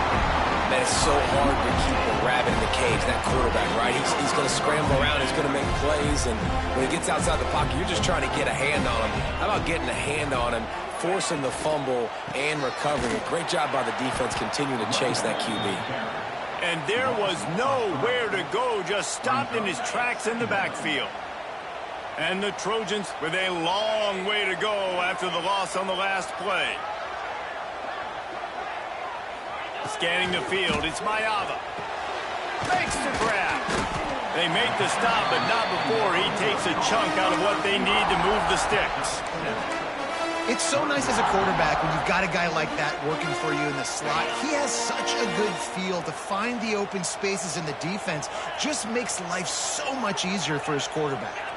Man, it's so hard to keep the rabbit in the cage, that quarterback, right? He's going to scramble around, he's going to make plays, and when he gets outside the pocket, you're just trying to get a hand on him. How about getting a hand on him, forcing the fumble, and recovering? A great job by the defense continuing to chase that QB. And there was nowhere to go, just stopped in his tracks in the backfield. And the Trojans with a long way to go after the loss on the last play. Scanning the field, it's Mayava. Makes the grab. They make the stop, but not before he takes a chunk out of what they need to move the sticks. It's so nice as a quarterback when you've got a guy like that working for you in the slot. He has such a good feel to find the open spaces in the defense. Just makes life so much easier for his quarterback.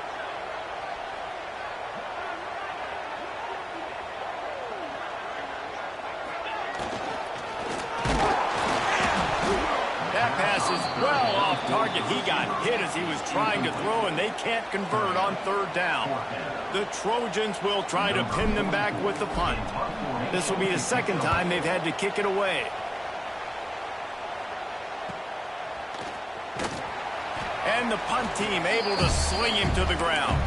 Well off target. He got hit as he was trying to throw, and they can't convert on third down. The Trojans will try to pin them back with the punt. This will be the second time they've had to kick it away. And the punt team able to sling him to the ground.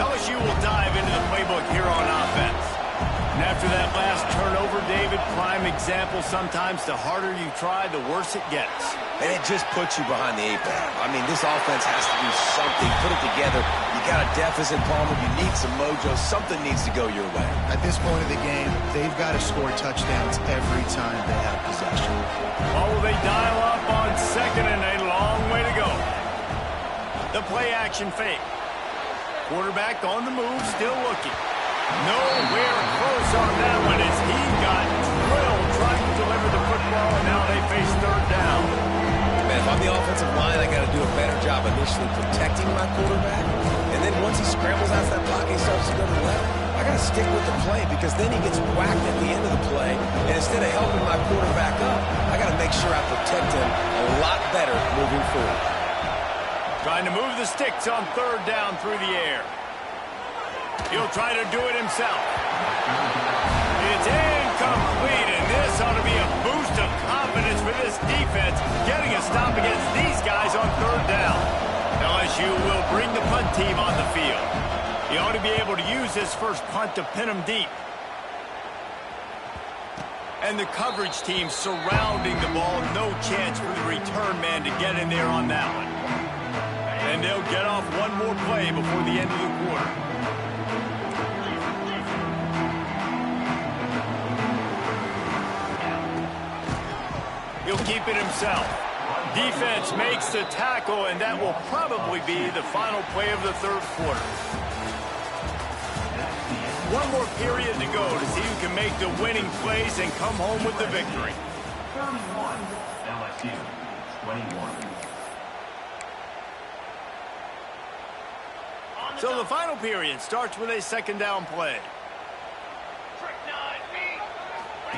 LSU will dive into the playbook here on offense. And after that last turnover, David, prime example, sometimes the harder you try, the worse it gets. And it just puts you behind the 8-ball. I mean, this offense has to do something, put it together. You got a deficit, Palmer. You need some mojo. Something needs to go your way. At this point of the game, they've got to score touchdowns every time they have possession. Or will they dial up on second and a long way to go? The play action fake. Quarterback on the move, still looking. Nowhere close on that one as he got drilled trying to deliver the football, and now they face third down. Man, if I'm the offensive line, I got to do a better job initially protecting my quarterback. And then once he scrambles out of that pocket, he starts to go to the left. I got to stick with the play because then he gets whacked at the end of the play. And instead of helping my quarterback up, I got to make sure I protect him a lot better moving forward. Trying to move the sticks on third down through the air. He'll try to do it himself. It's incomplete, and this ought to be a boost of confidence for this defense, getting a stop against these guys on third down. LSU will bring the punt team on the field. He ought to be able to use his first punt to pin him deep. And the coverage team surrounding the ball, no chance for the return man to get in there on that one. And they'll get off one more play before the end of the quarter. He'll keep it himself. Defense makes the tackle, and that will probably be the final play of the third quarter. One more period to go to see who can make the winning plays and come home with the victory. 31, LSU, 21. So the final period starts with a second down play.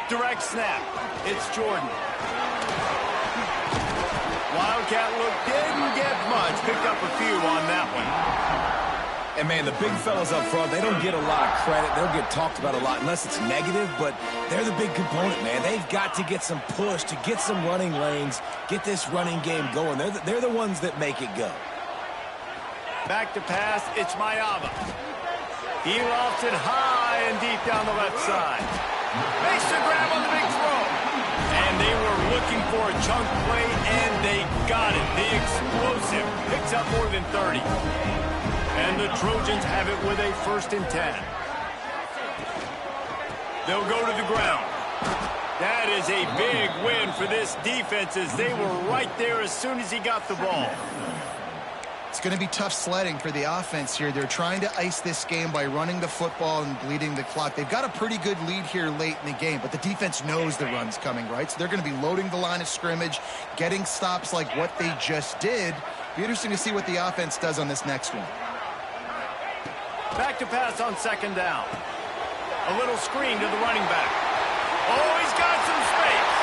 Direct snap. It's Jordan. Wildcat look didn't get much. Picked up a few on that one. And, man, the big fellas up front, they don't get a lot of credit. They'll get talked about a lot unless it's negative, but they're the big component, man. They've got to get some push, to get some running lanes, get this running game going. They're the ones that make it go. Back to pass, it's Mayava. He lofts it high and deep down the left side. Makes the grab on the big throw. And they They were looking for a chunk play, and they got it. The explosive picks up more than 30. And the Trojans have it with a 1st and 10. They'll go to the ground. That is a big win for this defense as they were right there as soon as he got the ball. It's going to be tough sledding for the offense here. They're trying to ice this game by running the football and bleeding the clock. They've got a pretty good lead here late in the game, but the defense knows the run's coming, right? So they're going to be loading the line of scrimmage, getting stops like what they just did. Be interesting to see what the offense does on this next one. Back to pass on 2nd down. A little screen to the running back. Oh, he's got some space.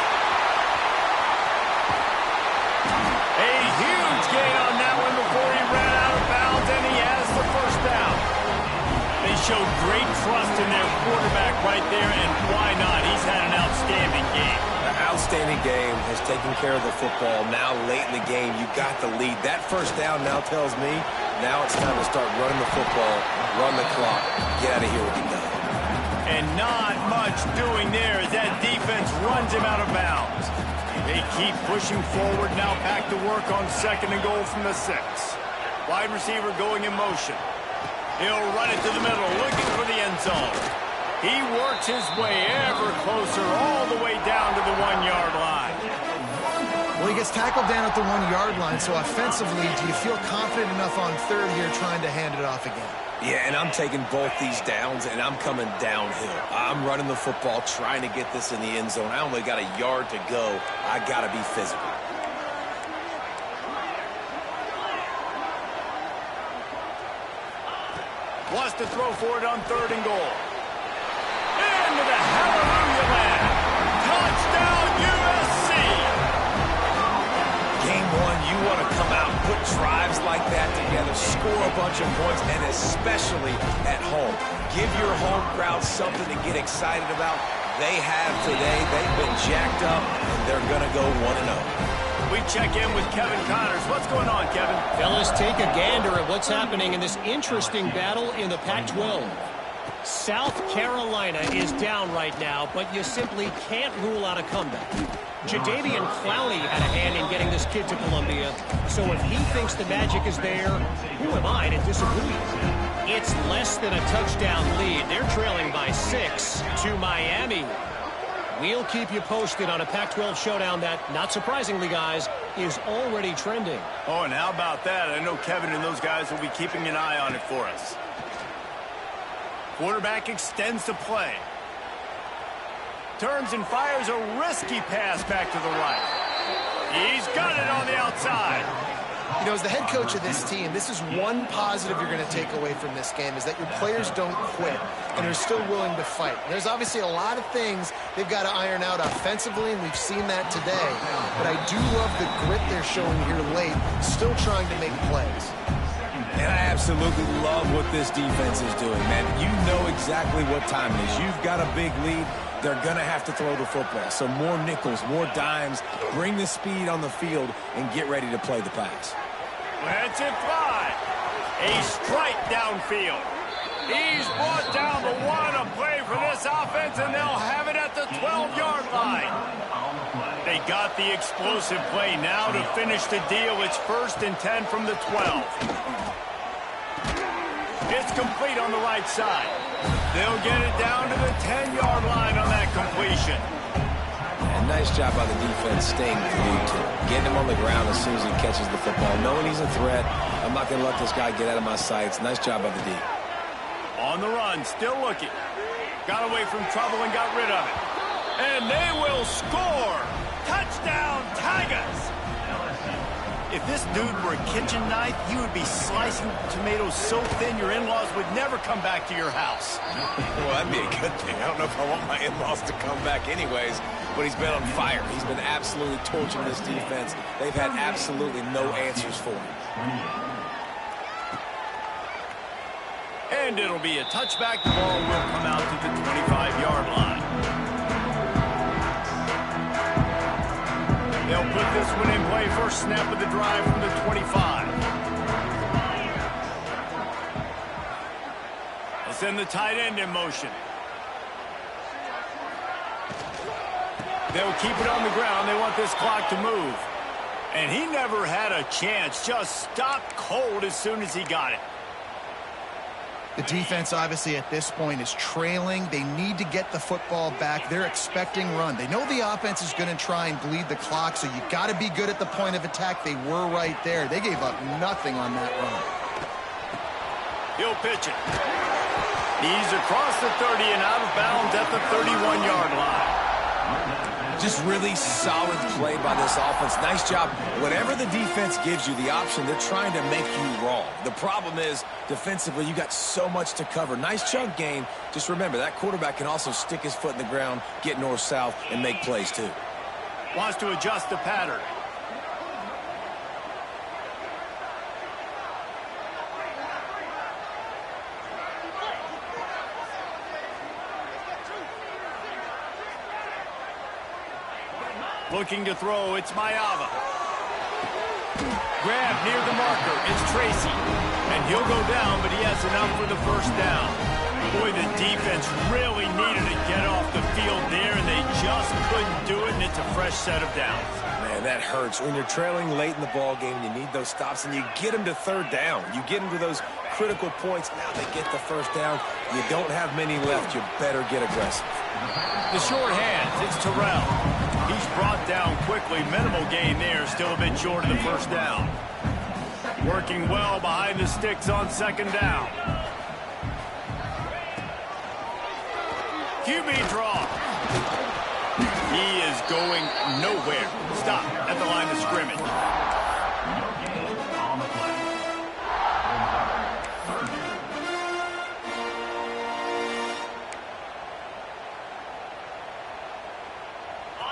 A huge gain on that one before he ran out of bounds, and he has the 1st down. They showed great trust in their quarterback right there, and why not? He's had an outstanding game. An outstanding game, has taken care of the football. Now late in the game, you got the lead. That 1st down now tells me now it's time to start running the football, run the clock, get out of here with it done. And not much doing there as that defense runs him out of bounds. They keep pushing forward, now back to work on 2nd and goal from the 6. Wide receiver going in motion. He'll run it to the middle, looking for the end zone. He works his way ever closer all the way down to the 1-yard line. Well, he gets tackled down at the 1-yard line, so offensively, do you feel confident enough on 3rd here trying to hand it off again? Yeah, and I'm taking both these downs, and I'm coming downhill. I'm running the football, trying to get this in the end zone. I only got a yard to go. I got to be physical. Wants to throw for it on 3rd and goal. Into the hallelujah land. Touchdown, USC. Game 1, you want to come out and put drives like that together, score a bunch of points, and especially at home. Give your home crowd something to get excited about. They have today. They've been jacked up, and they're going to go 1-0. We check in with Kevin Connors. What's going on, Kevin? Fellas, take a gander at what's happening in this interesting battle in the Pac-12. South Carolina is down right now, but you simply can't rule out a comeback. Jadeveon Clowney had a hand in getting this kid to Columbia, so if he thinks the magic is there, who am I to disagree? It's less than a touchdown lead. They're trailing by 6 to Miami. We'll keep you posted on a Pac-12 showdown that, not surprisingly, guys, is already trending. Oh, and how about that? I know Kevin and those guys will be keeping an eye on it for us. Quarterback extends the play. Turns and fires a risky pass back to the right. He's got it on the outside. You know, as the head coach of this team, this is one positive you're going to take away from this game, is that your players don't quit and are still willing to fight. There's obviously a lot of things they've got to iron out offensively, and we've seen that today. But I do love the grit they're showing here late, still trying to make plays. And I absolutely love what this defense is doing, man. You know exactly what time it is. You've got a big lead. They're going to have to throw the football. So more nickels, more dimes, bring the speed on the field, and get ready to play the pass. Lets it fly. A strike downfield. He's brought down the one, a play for this offense, and they'll have it at the 12-yard line. They got the explosive play now to finish the deal. It's 1st and 10 from the 12. It's complete on the right side. They'll get it down to the 10-yard line on that completion. And nice job by the defense staying glued to it. Getting him on the ground as soon as he catches the football. Knowing he's a threat, I'm not going to let this guy get out of my sights. Nice job by the D. On the run, still looking. Got away from trouble and got rid of it. And they will score. Touchdown, Tigers. If this dude were a kitchen knife, you would be slicing tomatoes so thin your in-laws would never come back to your house. Well, that'd be a good thing. I don't know if I want my in-laws to come back anyways, but he's been on fire. He's been absolutely torching this defense. They've had absolutely no answers for him. And it'll be a touchback. The ball will come out to the 25-yard line. They'll put this one in play. First snap of the drive from the 25. They'll send the tight end in motion. They'll keep it on the ground. They want this clock to move. And he never had a chance. Just stopped cold as soon as he got it. The defense, obviously, at this point is trailing. They need to get the football back. They're expecting run. They know the offense is going to try and bleed the clock, so you got to be good at the point of attack. They were right there. They gave up nothing on that run. He'll pitch it. He's across the 30 and out of bounds at the 31-yard line. Just really solid play by this offense. Nice job. Whatever the defense gives you the option, they're trying to make you wrong. The problem is, defensively, you got so much to cover. Nice chunk gain. Just remember, that quarterback can also stick his foot in the ground, get north-south, and make plays too. Wants to adjust the pattern. Looking to throw, it's Mayava. Grab near the marker, it's Tracy. And he'll go down, but he has enough for the first down. Boy, the defense really needed to get off the field there, and they just couldn't do it, and it's a fresh set of downs. Man, that hurts. When you're trailing late in the ball game, you need those stops, and you get them to third down. You get them to those critical points. Now they get the first down. You don't have many left. You better get aggressive. The short hands, it's Terrell. He's brought down quickly. Minimal gain there, still a bit short of the first down. Working well behind the sticks on second down. QB draw. He is going nowhere. Stop at the line of scrimmage. On the play.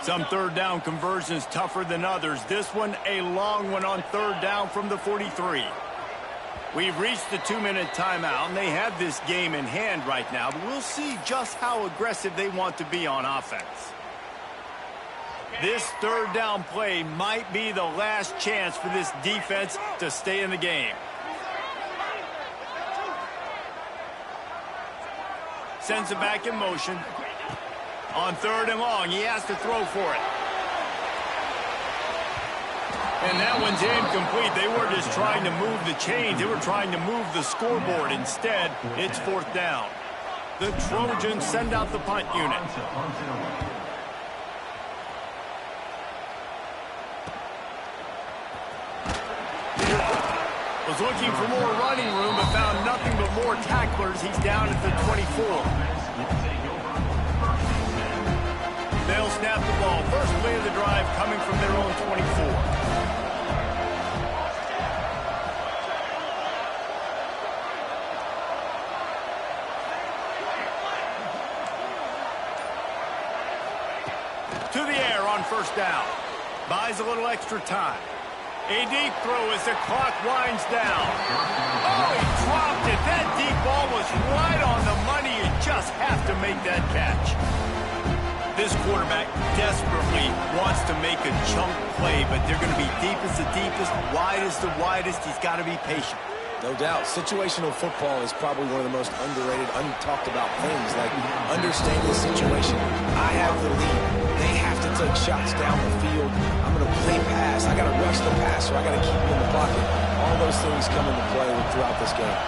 Some third down conversions tougher than others. This one a long one on third down from the 43. We've reached the 2-minute timeout, and they have this game in hand right now, but we'll see just how aggressive they want to be on offense. This third down play might be the last chance for this defense to stay in the game. Sends it back in motion. On third and long, he has to throw for it. And that one's incomplete. They were just trying to move the chains. They were trying to move the scoreboard. Instead, it's fourth down. The Trojans send out the punt unit. Was looking for more running room, but found nothing but more tacklers. He's down at the 24. They'll snap the ball. First play of the drive coming from their own 24. To the air on first down. Buys a little extra time. A deep throw as the clock winds down. Oh, he dropped it. That deep ball was right on the money. You just have to make that catch. This quarterback desperately wants to make a chunk play, but they're going to be deepest the deepest, widest the widest. He's got to be patient. No doubt. Situational football is probably one of the most underrated, untalked about things. Like, understanding the situation. I have the lead. They have to take shots down the field. I'm going to play pass. I got to rush the pass, or I got to keep him in the pocket. All those things come into play throughout this game.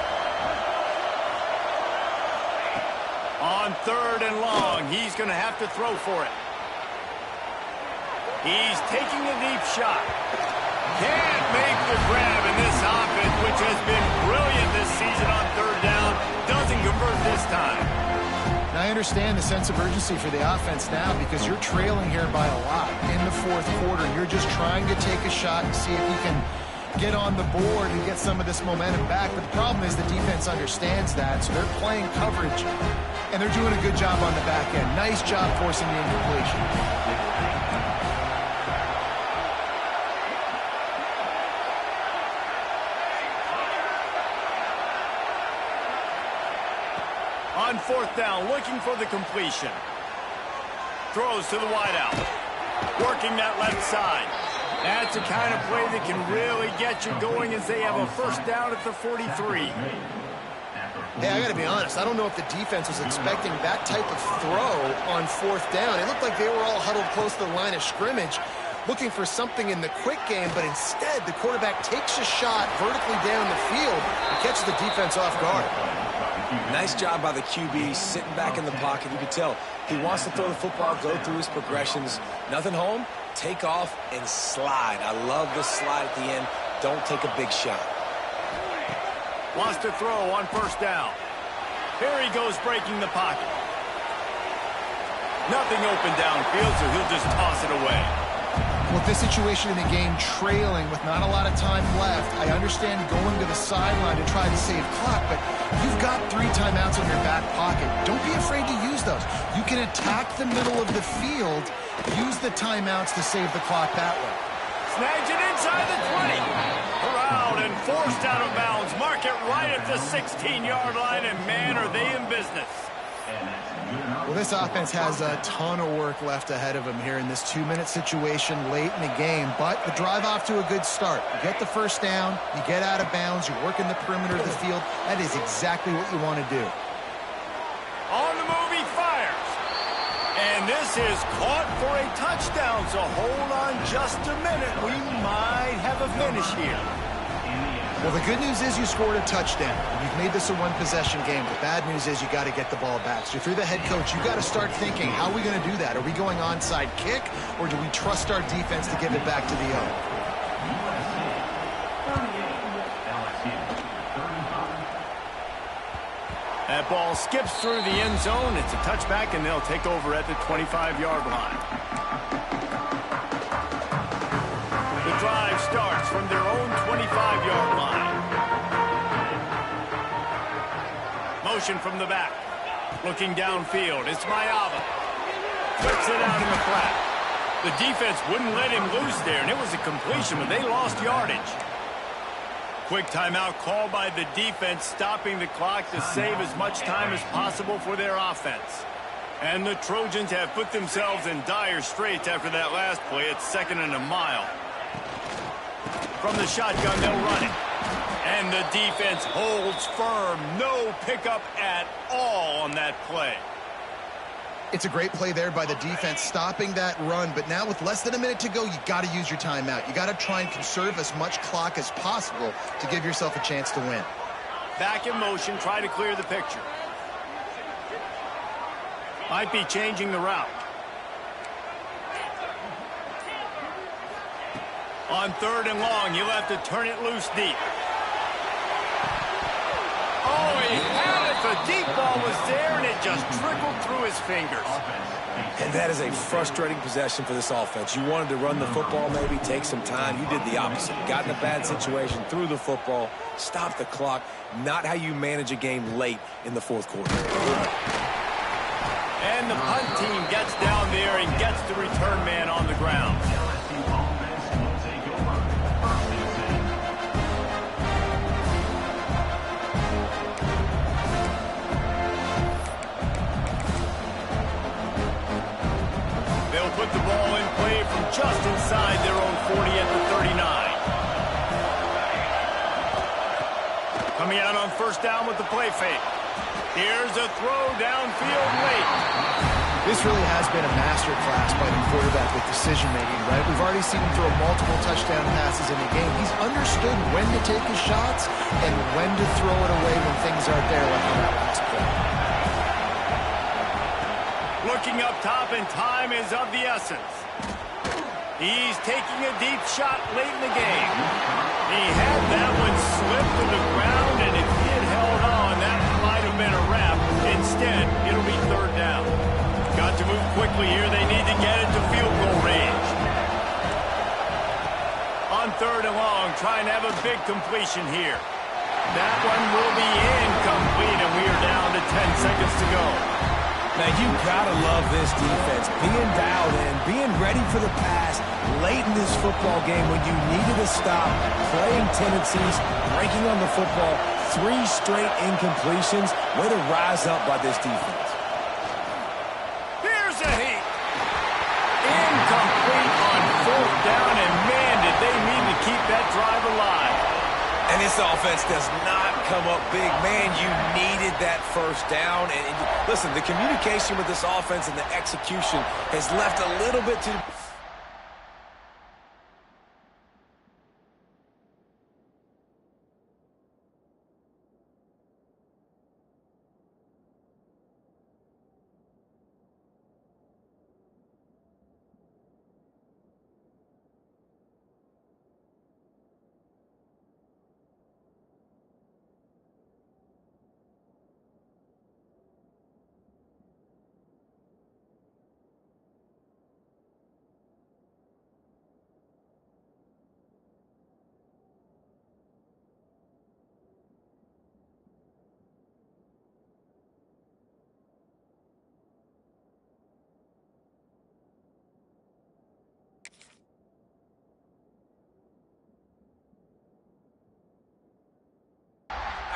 On third and long, he's going to have to throw for it. He's taking a deep shot. Can't make the grab in this offense, which has been brilliant this season on third down. Doesn't convert this time. Now, I understand the sense of urgency for the offense now because you're trailing here by a lot in the fourth quarter. You're just trying to take a shot and see if you can get on the board and get some of this momentum back. But the problem is the defense understands that, so they're playing coverage, and they're doing a good job on the back end. Nice job forcing the incompletion. On fourth down, looking for the completion. Throws to the wideout. Working that left side. That's the kind of play that can really get you going as they have a first down at the 43. Hey, I got to be honest. I don't know if the defense was expecting that type of throw on 4th down. It looked like they were all huddled close to the line of scrimmage, looking for something in the quick game, but instead the quarterback takes a shot vertically down the field and catches the defense off guard. Nice job by the QB, sitting back in the pocket. You can tell he wants to throw the football, go through his progressions. Nothing home, take off and slide. I love the slide at the end. Don't take a big shot. Wants to throw on 1st down. Here he goes breaking the pocket. Nothing open downfield, so he'll just toss it away. With this situation in the game, trailing with not a lot of time left, I understand going to the sideline to try to save clock, but you've got 3 timeouts in your back pocket. Don't be afraid to use those. You can attack the middle of the field, use the timeouts to save the clock that way. Snags it inside the 20. Corralled and forced out of bounds. Mark it right at the 16-yard line, and man, are they in business. Well, this offense has a ton of work left ahead of them here in this 2-minute situation late in the game, but the drive off to a good start. You get the 1st down, you get out of bounds, you work in the perimeter of the field. That is exactly what you want to do. On the move, he fires. And this is caught for a touchdown, so hold on just a minute. We might have a finish here. Well, the good news is you scored a touchdown. You've made this a 1-possession game. The bad news is you got to get the ball back. So if you're the head coach, you got to start thinking, how are we going to do that? Are we going onside kick, or do we trust our defense to give it back to the O? That ball skips through the end zone. It's a touchback, and they'll take over at the 25-yard line. The drive starts from their own 25-yard line. Motion from the back. Looking downfield. It's Mayava. Flips it out in the flat. The defense wouldn't let him loose there, and it was a completion, but they lost yardage. Quick timeout called by the defense, stopping the clock to save as much time as possible for their offense. And the Trojans have put themselves in dire straits after that last play. It's 2nd and a mile. From the shotgun, they'll run it. And the defense holds firm. No pickup at all on that play. It's a great play there by the defense, stopping that run. But now with less than a minute to go, you got to use your timeout. You got to try and conserve as much clock as possible to give yourself a chance to win. Back in motion, try to clear the picture. Might be changing the route. On 3rd and long, you'll have to turn it loose deep. Oh, he had it. The deep ball was there, and it just trickled through his fingers. And that is a frustrating possession for this offense. You wanted to run the football, maybe take some time. You did the opposite. Got in a bad situation, threw the football, stopped the clock. Not how you manage a game late in the 4th quarter. And the punt team gets down there and gets the return man on the ground. Put the ball in play from just inside their own 40 at the 39. Coming out on 1st down with the play fake. Here's a throw downfield late. This really has been a masterclass by the quarterback with decision-making, right? We've already seen him throw multiple touchdown passes in the game. He's understood when to take his shots and when to throw it away when things aren't there, like on that last play. Looking up top, and time is of the essence. He's taking a deep shot late in the game. He had that one slip to the ground, and if he had held on, that might have been a wrap. Instead, it'll be 3rd down. Got to move quickly here. They need to get it to field goal range. On 3rd and long, trying to have a big completion here. That one will be incomplete, and we are down to 10 seconds to go. Now, you gotta love this defense. Being dialed in, being ready for the pass late in this football game when you needed a stop, playing tendencies, breaking on the football, 3 straight incompletions. Way to rise up by this defense. Here's a heat. Incomplete on 4th down, and man, did they need to keep that drive alive. And this offense does not come up big. Man, you needed that first down. And listen, the communication with this offense and the execution has left a little bit too...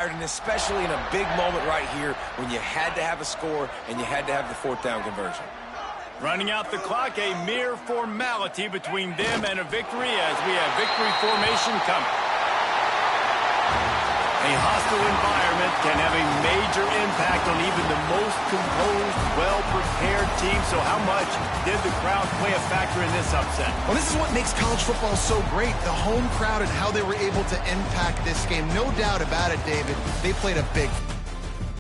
And especially in a big moment right here when you had to have a score and you had to have the fourth down conversion. Running out the clock, a mere formality between them and a victory as we have victory formation coming. A hostile environment can have a major impact on even the most composed, well-prepared team. So how much did the crowd play a factor in this upset? Well, this is what makes college football so great, the home crowd and how they were able to impact this game. No doubt about it, David. They played a big